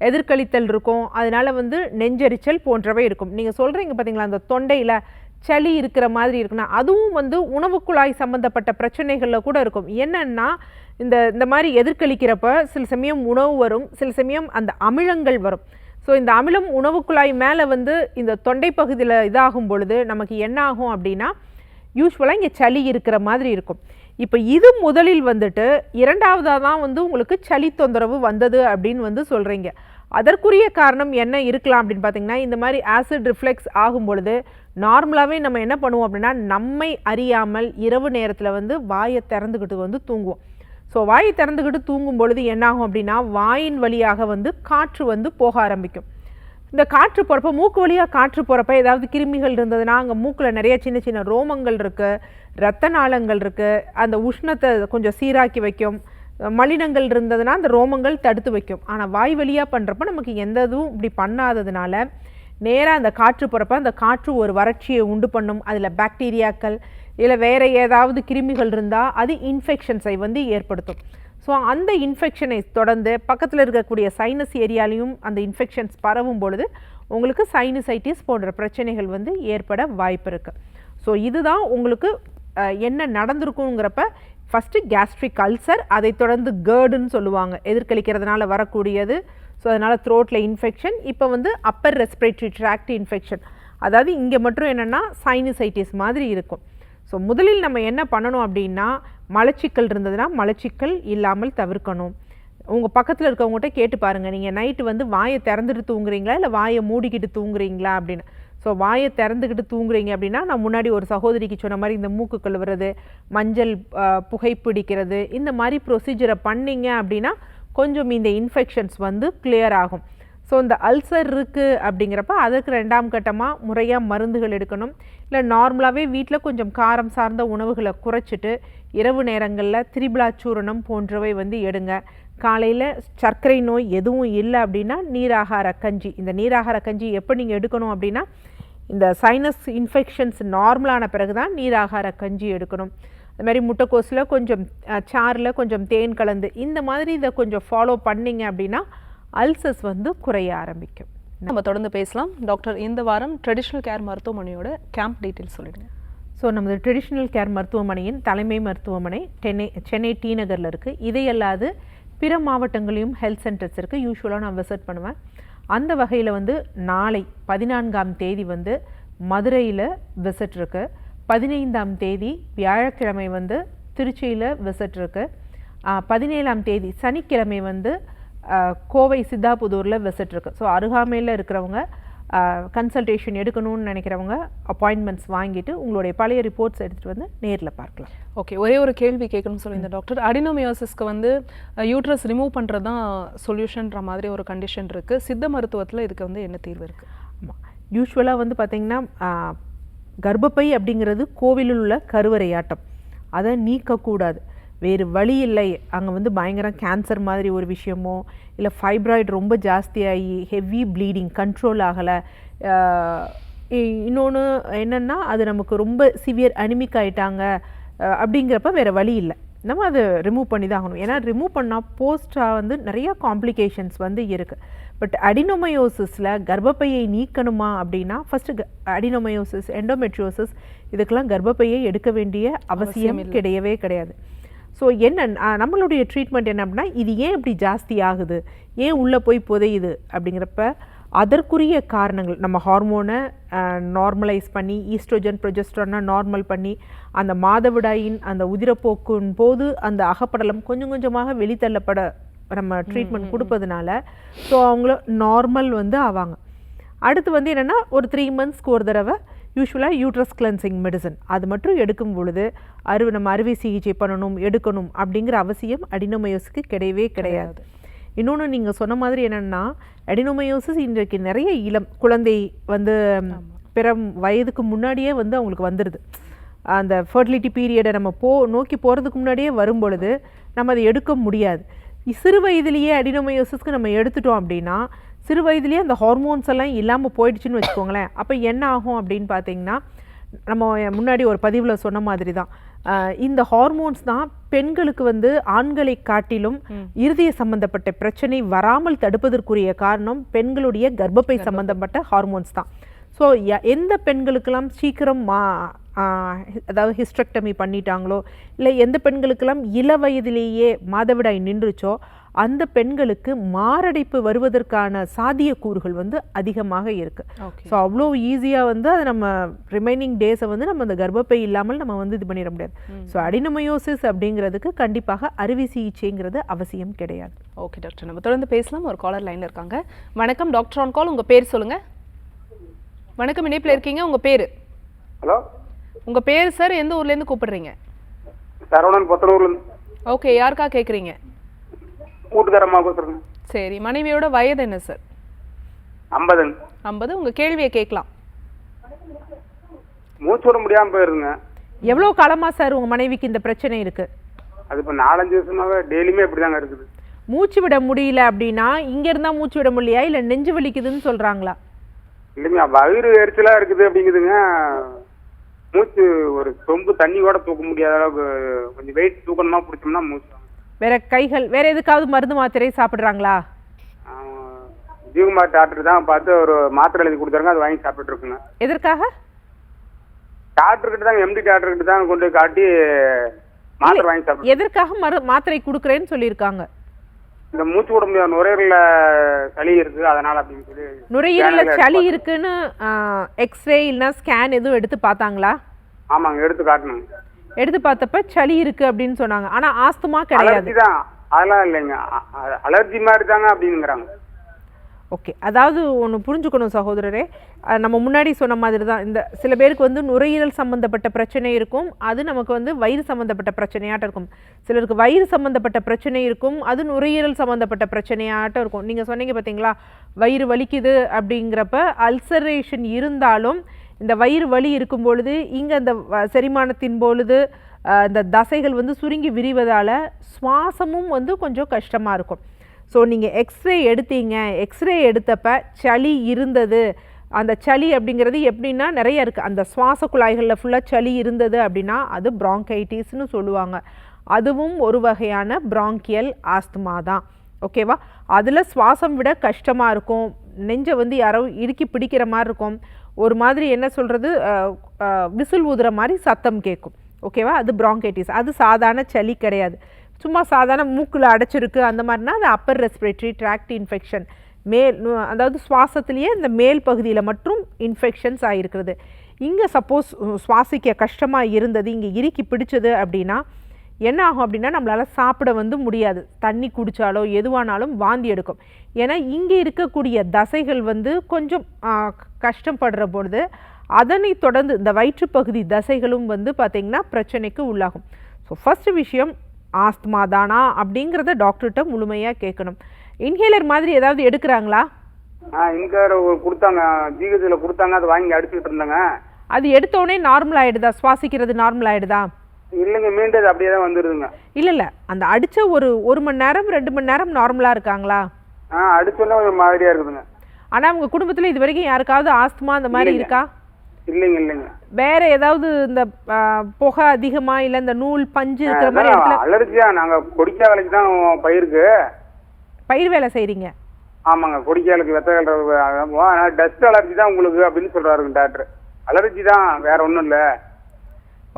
எதிர்கழித்தல் இருக்கும், அதனால் வந்து நெஞ்செரிச்சல் போன்றவை இருக்கும். நீங்கள் சொல்கிறீங்க பார்த்தீங்களா, அந்த தொண்டையில் சளி இருக்கிற மாதிரி இருக்குன்னா அதுவும் வந்து உணவு குழாய் சம்மந்தப்பட்ட பிரச்சனைகளில் கூட இருக்கும். என்னன்னா இந்த மாதிரி எதிர்கழிக்கிறப்ப சில சமயம் உணவு வரும், சில சமயம் அந்த அமிலங்கள் வரும். ஸோ இந்த அமிலம் உணவு குழாய் மேலே வந்து இந்த தொண்டை பகுதியில் இதாகும் பொழுது நமக்கு என்ன ஆகும் அப்படின்னா, யூஸ்வலாக இங்கே சளி இருக்கிற மாதிரி இருக்கும். இப்போ இது முதலில் வந்துட்டு இரண்டாவதாக தான் வந்து உங்களுக்கு சளி தொந்தரவு வந்தது அப்படின்னு வந்து சொல்கிறீங்க. அதற்குரிய காரணம் என்ன இருக்கலாம் அப்படின்னு பார்த்தீங்கன்னா, இந்த மாதிரி ஆசிட் ரிஃப்ளெக்ஸ் ஆகும் பொழுது நார்மலாகவே நம்ம என்ன பண்ணுவோம் அப்படின்னா, நம்மை அறியாமல் இரவு நேரத்தில் வந்து வாயை திறந்துக்கிட்டு வந்து தூங்குவோம். ஸோ வாயை திறந்துக்கிட்டு தூங்கும் பொழுது என்னாகும் அப்படின்னா, வாயின் வழியாக வந்து காற்று வந்து போக ஆரம்பிக்கும். இந்த காற்று போகிறப்ப, மூக்கு வழியாக காற்று போகிறப்ப ஏதாவது கிருமிகள் இருந்ததுன்னா அங்கே மூக்கில் நிறைய சின்ன சின்ன ரோமங்கள் இருக்குது, இரத்த நாளங்கள் இருக்குது, அந்த உஷ்ணத்தை கொஞ்சம் சீராக்கி வைக்கும். மலினங்கள் இருந்ததுன்னா அந்த ரோமங்கள் தடுத்து வைக்கும். ஆனால் வாய் வழியாக பண்ணுறப்ப நமக்கு எந்த இதுவும் இப்படி பண்ணாததுனால நேராக அந்த காற்று போகிறப்ப அந்த காற்று ஒரு வறட்சியை உண்டு பண்ணும். அதில் பாக்டீரியாக்கள் இல்லை வேறு ஏதாவது கிருமிகள் இருந்தால் அது இன்ஃபெக்ஷன்ஸை வந்து ஏற்படுத்தும். ஸோ அந்த இன்ஃபெக்ஷனை தொடர்ந்து பக்கத்தில் இருக்கக்கூடிய சைனஸ் ஏரியாலையும் அந்த இன்ஃபெக்ஷன்ஸ் பரவும் பொழுது உங்களுக்கு சைனசைட்டிஸ் போன்ற பிரச்சனைகள் வந்து ஏற்பட வாய்ப்பு இருக்குது. ஸோ இதுதான் உங்களுக்கு என்ன நடந்திருக்குங்கிறப்ப, ஃபஸ்ட்டு கேஸ்ட்ரிக் அல்சர், அதை தொடர்ந்து கேர்டுன்னு சொல்லுவாங்க, எதிர்கழிக்கிறதுனால வரக்கூடியது. ஸோ அதனால் த்ரோட்டில் இன்ஃபெக்ஷன். இப்போ வந்து அப்பர் ரெஸ்பிரேட்டரி ட்ராக்ட் இன்ஃபெக்ஷன், அதாவது இங்கே மட்டும் என்னென்னா சைனசைட்டிஸ் மாதிரி இருக்கும். ஸோ முதலில் நம்ம என்ன பண்ணணும் அப்படின்னா, மலச்சிக்கல் இருந்ததுன்னா மலச்சிக்கல் இல்லாமல் தவிர்க்கணும். உங்கள் பக்கத்தில் இருக்கவங்ககிட்ட கேட்டு பாருங்கள், நீங்கள் நைட்டு வந்து வாயை திறந்துட்டு தூங்குறீங்களா இல்லை வாயை மூடிக்கிட்டு தூங்குறீங்களா அப்படின்னு. ஸோ வாயை திறந்துக்கிட்டு தூங்குறீங்க அப்படின்னா, நான் முன்னாடி ஒரு சகோதரிக்கு சொன்ன மாதிரி இந்த மூக்கு கழுவுறது, மஞ்சள் புகைப்பிடிக்கிறது, இந்த மாதிரி ப்ரொசீஜரை பண்ணிங்க அப்படின்னா கொஞ்சம் இந்த இன்ஃபெக்ஷன்ஸ் வந்து கிளியர் ஆகும். ஸோ இந்த அல்சர் இருக்குது அப்படிங்கிறப்ப அதற்கு 2ஆம் கட்டமாக முறையாக மருந்துகள் எடுக்கணும். இல்லை நார்மலாகவே வீட்டில் கொஞ்சம் காரம் சார்ந்த உணவுகளை குறைச்சிட்டு இரவு நேரங்களில் திரிபலா சூரணம் போன்றவை வந்து எடுங்க. காலையில் சர்க்கரை நோய் எதுவும் இல்லை அப்படின்னா நீராகார கஞ்சி. இந்த நீராகார கஞ்சி எப்போ நீங்கள் எடுக்கணும் அப்படின்னா, இந்த சைனஸ் இன்ஃபெக்ஷன்ஸ் நார்மலான பிறகு தான் நீராகார கஞ்சி எடுக்கணும். அது மாதிரி முட்டைக்கோஸில் கொஞ்சம் சாறில் கொஞ்சம் தேன் கலந்து இந்த மாதிரி இதை கொஞ்சம் ஃபாலோ பண்ணிங்க அப்படின்னா அல்சர்ஸ் வந்து குறைய ஆரம்பிக்கும். நம்ம தொடர்ந்து பேசலாம். டாக்டர், இந்த வாரம் ட்ரெடிஷ்னல் கேர் மருத்துவமனையோட கேம்ப் டீட்டெயில்ஸ் சொல்லிடுங்க. ஸோ நமது ட்ரெடிஷ்னல் கேர் மருத்துவமனையின் தலைமை மருத்துவமனை சென்னை டி நகரில் இருக்குது. இதையல்லாது பிற மாவட்டங்களையும் ஹெல்த் சென்டர்ஸ் இருக்குது. யூஸ்வலாக நான் விசிட் பண்ணுவேன். அந்த வகையில் வந்து நாளை 14ஆம் தேதி வந்து மதுரையில் விசிட் இருக்குது. 15ஆம் தேதி வியாழக்கிழமை வந்து திருச்சியில் விசிட் இருக்குது. 17ஆம் தேதி சனிக்கிழமை வந்து கோவை சித்தாபுதூரில் விசிட் இருக்குது. ஸோ அருகாமையில் இருக்கிறவங்க கன்சல்டேஷன் எடுக்கணும்னு நினைக்கிறவங்க அப்பாயின்மெண்ட்ஸ் வாங்கிட்டு உங்களுடைய பழைய ரிப்போர்ட்ஸ் எடுத்துகிட்டு வந்து நேரில் பார்க்கலாம். ஓகே, ஒரே ஒரு கேள்வி கேட்கணும்னு சொல்லி இந்த டாக்டர், அடினோமியோசிஸ்க்கு வந்து யூட்ரஸ் ரிமூவ் பண்ணுறது தான் சொல்யூஷன்ற மாதிரி ஒரு கண்டிஷன் இருக்குது. சித்த மருத்துவத்தில் இதுக்கு வந்து என்ன தீர்வு இருக்குது? ஆமாம், யூஸ்வலாக வந்து பார்த்திங்கன்னா கர்ப்பப்பை அப்படிங்கிறது கோவிலில் உள்ள கருவறையாட்டம், அதை நீக்கக்கூடாது. வேறு வழி இல்லை. அங்கே வந்து பயங்கரம் கேன்சர் மாதிரி ஒரு விஷயமோ இல்லை ஃபைப்ராய்டு ரொம்ப ஜாஸ்தியாகி ஹெவி ப்ளீடிங் கண்ட்ரோல் ஆகலை, இன்னொன்று என்னென்னா அது நமக்கு ரொம்ப சிவியர் அனிமிக் ஆகிட்டாங்க அப்படிங்கிறப்ப வேறு வழி இல்லை, நம்ம அதை ரிமூவ் பண்ணி தான் ஆகணும். ஏன்னா ரிமூவ் பண்ணால் போஸ்ட்டாக வந்து நிறையா காம்ப்ளிகேஷன்ஸ் வந்து இருக்குது. பட் அடினோமயோசிஸில் கர்ப்பப்பையை நீக்கணுமா அப்படின்னா ஃபஸ்ட்டு அடினோமயோசிஸ், எண்டோமெட்ரியோசிஸ் இதுக்கெல்லாம் கர்ப்பப்பையை எடுக்க வேண்டிய அவசியம் கிடையவே கிடையாது. ஸோ என்ன நம்மளுடைய ட்ரீட்மெண்ட் என்ன அப்படின்னா, இது ஏன் இப்படி ஜாஸ்தி ஆகுது, ஏன் உள்ளே போய் புதையுது அப்படிங்கிறப்ப அதற்குரிய காரணங்கள் நம்ம ஹார்மோனை நார்மலைஸ் பண்ணி ஈஸ்ட்ரோஜன் ப்ரொஜெஸ்ட்ரானை நார்மல் பண்ணி அந்த மாதவிடாயின் அந்த உதிரப்போக்கின் போது அந்த அகப்படலம் கொஞ்சம் கொஞ்சமாக வெளித்தள்ளப்பட நம்ம ட்ரீட்மெண்ட் கொடுப்பதுனால ஸோ அவங்கள நார்மல் வந்து ஆவாங்க. அடுத்து வந்து என்னென்னா ஒரு 3 மந்த்ஸ்க்கு ஒரு தடவை யூஸ்வலாக யூட்ரஸ் கிளென்சிங் மெடிசன் அது மட்டும் எடுக்கும் பொழுது நம்ம அறுவை சிகிச்சை பண்ணணும் எடுக்கணும் அப்படிங்கிற அவசியம் அடினோமயோசிஸ்க்கு கிடையவே கிடையாது. இன்னொன்று நீங்கள் சொன்ன மாதிரி என்னென்னா அடினோமயோசிஸ் இன்றைக்கு நிறைய இளம் குழந்தை வந்து பிற வயதுக்கு முன்னாடியே வந்து அவங்களுக்கு வந்துடுது. அந்த ஃபர்டிலிட்டி பீரியடை நம்ம நோக்கி போகிறதுக்கு முன்னாடியே வரும் பொழுது நம்ம அதை எடுக்க முடியாது. சிறு வயதிலேயே அடினோமயோசிஸ்க்கு நம்ம எடுத்துட்டோம் அப்படின்னா சிறு வயதிலேயே அந்த ஹார்மோன்ஸ் எல்லாம் இல்லாமல் போயிடுச்சுன்னு வச்சுக்கோங்களேன். அப்போ என்ன ஆகும் அப்படின்னு பார்த்தீங்கன்னா நம்ம முன்னாடி ஒரு பதிவில் சொன்ன மாதிரி தான் இந்த ஹார்மோன்ஸ் தான் பெண்களுக்கு வந்து ஆண்களை காட்டிலும் இருதய சம்பந்தப்பட்ட பிரச்சனை வராமல் தடுப்பதற்குரிய காரணம் பெண்களுடைய கர்ப்பப்பை சம்பந்தப்பட்ட ஹார்மோன்ஸ் தான். ஸோ எந்த பெண்களுக்கெல்லாம் சீக்கிரம் அதாவது ஹிஸ்டெக்டமி பண்ணிட்டாங்களோ இல்லை எந்த பெண்களுக்கெல்லாம் இள வயதிலேயே மாதவிடாய் நின்றுச்சோ அந்த பெண்களுக்கு மாரடைப்பு வருவதற்கான சாத்தியக்கூறுகள் வந்து அதிகமாக இருக்குது. ஸோ அவ்வளோ ஈஸியாக வந்து அதை நம்ம ரிமைனிங் டேஸை வந்து நம்ம அந்த கர்ப்பப்பை இல்லாமல் நம்ம வந்து இது பண்ணிட முடியாது. ஸோ அடினோமயோசிஸ் அப்படிங்கிறதுக்கு கண்டிப்பாக அறுவை சிகிச்சைங்கிறது அவசியம் கிடையாது. ஓகே டாக்டர், நம்ம தொடர்ந்து பேசலாம். ஒரு காலர் லைனில் இருக்காங்க. வணக்கம் டாக்டர் ஆன் கால், உங்கள் பேர் சொல்லுங்கள். வணக்கம், இணைப்பில் இருக்கீங்க, உங்கள் பேர்? ஹலோ, உங்கள் பேர் சார்? எந்த ஊர்லேருந்து கூப்பிடுறீங்க? சரவணன், பொத்தனூர்லேருந்து. ஓகே, யாருக்கா கேட்குறீங்க? வீட்டுக்காரம்மா பேசுறேங்க. சரி, மனைவியோட வயது என்ன சார்? 50. 50. உங்கள் கேள்வியை கேட்கலாம். மூச்சு விட முடியாமல் போயிருங்க. எவ்வளோ காலமாக சார் உங்கள் மனைவிக்கு இந்த பிரச்சனை இருக்குது? அது இப்போ 4-5 வருஷமாவே டெய்லியுமே இப்படி தாங்க இருக்குது. மூச்சு விட முடியல அப்படின்னா இங்கே இருந்தால் மூச்சு விட முடியலையா இல்லை நெஞ்சு வலிக்குதுன்னு சொல்கிறாங்களா? இல்லைங்க, வயிறு எரிச்சலாக இருக்குது அப்படிங்குதுங்க. மூச்சு ஒரு சொம்பு தண்ணி கூட தூக்க முடியாத அளவுக்கு கொஞ்சம் வெயிட் தூக்கணுமா பிடிச்சோம்னா மூச்சு. வேற கைகள் வேற எதுக்காவது மருந்து மாத்திரை சாப்பிட்றாங்களா? ஜீவகுமார் டாக்டர் தான் பார்த்து ஒரு மாத்திரை எழுதி கொடுத்தாருங்க, அது வாங்கி சாப்பிட்டு இருக்குங்க. எதற்காக? டாக்டர் கிட்ட தாங்க, எம்டி டாக்டர் கிட்ட தான் கொண்டு காட்டி மாத்திரை வாங்கி சாப்பிட்டு. எதற்காக மாத்திரை கொடுக்குறேன்னு சொல்லியிருக்காங்க? இந்த மூச்சு விட முடியாது, நுரையீரல்ல சளி இருக்கு அதனால அப்படின்னு சொல்லி. நுரையீரல்ல சளி இருக்குன்னு எக்ஸ்ரே இல்லைன்னா ஸ்கேன் எதுவும் எடுத்து பார்த்தாங்களா? ஆமாங்க, எடுத்து காட்டணும். எடுத்து பார்த்தப்ப சளி இருக்கு அப்படின்னு சொன்னாங்க. ஆனா ஆஸ்துமா கிடையாது. அதெல்லாம் இல்லைங்க, அலர்ஜி மாதிரி தாங்க அப்படிங்கிறாங்க. ஓகே, அதாவது ஒன்று புரிஞ்சுக்கணும் சகோதரரே, நம்ம முன்னாடி சொன்ன மாதிரி தான் இந்த சில பேருக்கு வந்து நுரையீரல் சம்மந்தப்பட்ட பிரச்சனை இருக்கும், அது நமக்கு வந்து வயிறு சம்மந்தப்பட்ட பிரச்சனையாட்டம் இருக்கும். சிலருக்கு வயிறு சம்மந்தப்பட்ட பிரச்சனை இருக்கும், அது நுரையீரல் சம்மந்தப்பட்ட பிரச்சனையாட்டம் இருக்கும். நீங்கள் சொன்னீங்க பார்த்தீங்களா, வயிறு வலிக்குது அப்படிங்கிறப்ப அல்சரேஷன் இருந்தாலும் இந்த வயிறு வலி இருக்கும் பொழுது இங்கே அந்த செரிமானத்தின் பொழுது இந்த தசைகள் வந்து சுருங்கி விரிவதால் சுவாசமும் வந்து கொஞ்சம் கஷ்டமாக இருக்கும். ஸோ நீங்கள் எக்ஸ்ரே எடுத்தீங்க, எக்ஸ்ரே எடுத்தப்ப சளி இருந்தது. அந்த சளி அப்படிங்கிறது எப்படின்னா நிறைய இருக்குது, அந்த சுவாச குழாய்களில் ஃபுல்லாக சளி இருந்தது அப்படின்னா அது ப்ராங்கைட்டிஸ்னு சொல்லுவாங்க. அதுவும் ஒரு வகையான ப்ராங்கியல் ஆஸ்துமா தான். ஓகேவா? அதில் சுவாசம் விட கஷ்டமாக இருக்கும், நெஞ்சை வந்து யாரோ இறுக்கி பிடிக்கிற மாதிரி இருக்கும், ஒரு மாதிரி என்ன சொல்கிறது விசில் ஊதுற மாதிரி சத்தம் கேட்கும். ஓகேவா? அது ப்ராங்கைட்டிஸ். அது சாதாரண சளி கிடையாது, சும்மா சாதாரண மூக்கில் அடைச்சிருக்கு அந்த மாதிரினா அது அப்பர் ரெஸ்பிரேட்டரி ட்ராக்ட் இன்ஃபெக்ஷன். அதாவது சுவாசத்துலேயே இந்த மேல் பகுதியில் மட்டும் இன்ஃபெக்ஷன்ஸ் ஆகிருக்கிறது. இங்கே சப்போஸ் சுவாசிக்க கஷ்டமாக இருந்தது, இங்கே இறுக்கி பிடிச்சது அப்படின்னா என்ன ஆகும் அப்படின்னா நம்மளால் சாப்பிட வந்து முடியாது, தண்ணி குடித்தாலோ எதுவானாலும் வாந்தி எடுக்கும். ஏன்னா இங்கே இருக்கக்கூடிய தசைகள் வந்து கொஞ்சம் கஷ்டப்படுற பொழுது அதனை தொடர்ந்து இந்த வயிற்றுப்பகுதி தசைகளும் வந்து பார்த்திங்கன்னா பிரச்சனைக்கு உள்ளாகும். ஸோ ஃபஸ்ட்டு விஷயம் ஆஸ்துமா தானா அப்படிங்கிறத டாக்டர்கிட்ட முழுமையாக கேட்கணும். இன்ஹேலர் மாதிரி ஏதாவது எடுக்கிறாங்களா? இன்ஹேலர் கொடுத்தாங்க, ஜிஹெச்சில் கொடுத்தாங்க, அதை வாங்கி அடிச்சுக்கிட்டு இருந்தாங்க. அது எடுத்தோடனே நார்மல் ஆகிடுதா? சுவாசிக்கிறது நார்மல் ஆகிடுதா? இல்லைங்க, மீண்டும் அப்படியே தான் வந்துடுதுங்க. இல்லை அந்த அடித்த ஒரு மணி நேரம் 2 மணி நேரம் நார்மலாக இருக்காங்களா? அடிச்சோன்னா ஒரு மாதிரியா இருக்குதுங்க. ஆனால் உங்கள் குடும்பத்தில் இது வரைக்கும் யாருக்காவது ஆஸ்துமா அந்த மாதிரி இருக்கா? இல்லைங்க. வேற ஏதாவது இந்த புகை அதிகமா இல்ல இந்த நூல் பஞ்சு இருக்கிற மாதிரி இடத்துல? அலர்ஜியா, நாங்க கொடிக்கா வேலைக்கு தான் பயிருக்கு பயிர் வேலை செய்றீங்க. ஆமாங்க, கொடிக்காலுக்கு வெத்த டஸ்ட் அலர்ஜி தான் உங்களுக்கு அப்படின்னு சொல்றாருங்க டாக்டர். அலர்ஜி தான், வேற ஒன்றும் இல்லை.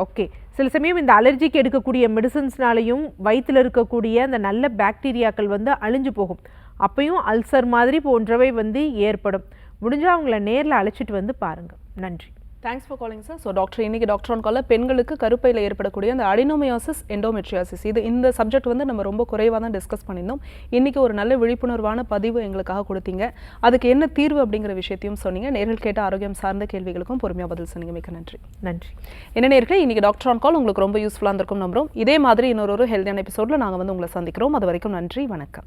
ஓகே, சில சமயம் இந்த அலர்ஜிக்கு எடுக்கக்கூடிய மெடிசன்ஸ்னாலையும் வயிற்றில் இருக்கக்கூடிய அந்த நல்ல பாக்டீரியாக்கள் வந்து அழிஞ்சு போகும். அப்பையும் அல்சர் மாதிரி போன்றவை வந்து ஏற்படும். முடிஞ்சால் அவங்கள நேரில் அழைச்சிட்டு வந்து பாருங்கள். நன்றி. Thanks for calling sir. So doctor, இன்னைக்கு டாக்டர் ஆன் காலில் பெண்களுக்கு கருப்பையில் ஏற்படக்கூடிய அந்த அடினோமியோசிஸ், எண்டோமெட்ரியோசிஸ், இந்த சப்ஜெக்ட் வந்து நம்ம ரொம்ப குறைவாக தான் டிஸ்கஸ் பண்ணியிருந்தோம். இன்னைக்கு ஒரு நல்ல விழிப்புணர்வான பதிவு எங்களுக்காக கொடுத்தீங்க. அதுக்கு என்ன தீர்வு அப்படிங்கிற விஷயத்தையும் சொன்னீங்க. நேரில் கேட்ட ஆரோக்கியம் சார்ந்த கேள்விகளுக்கும் பொறுமையாக பதில் சொன்னீங்க. மிக்க நன்றி. நன்றி. என்ன நேயர்களே, இன்னைக்கு டாக்டர் ஆன் கால் உங்களுக்கு ரொம்ப யூஸ்ஃபுல்லாக இருந்திருக்கும் நம்புறோம். இதே மாதிரி இன்னொரு ஹெல்தியான எபிசோடில் நாங்கள் வந்து உங்களை சந்திக்கிறோம். அது வரைக்கும் நன்றி, வணக்கம்.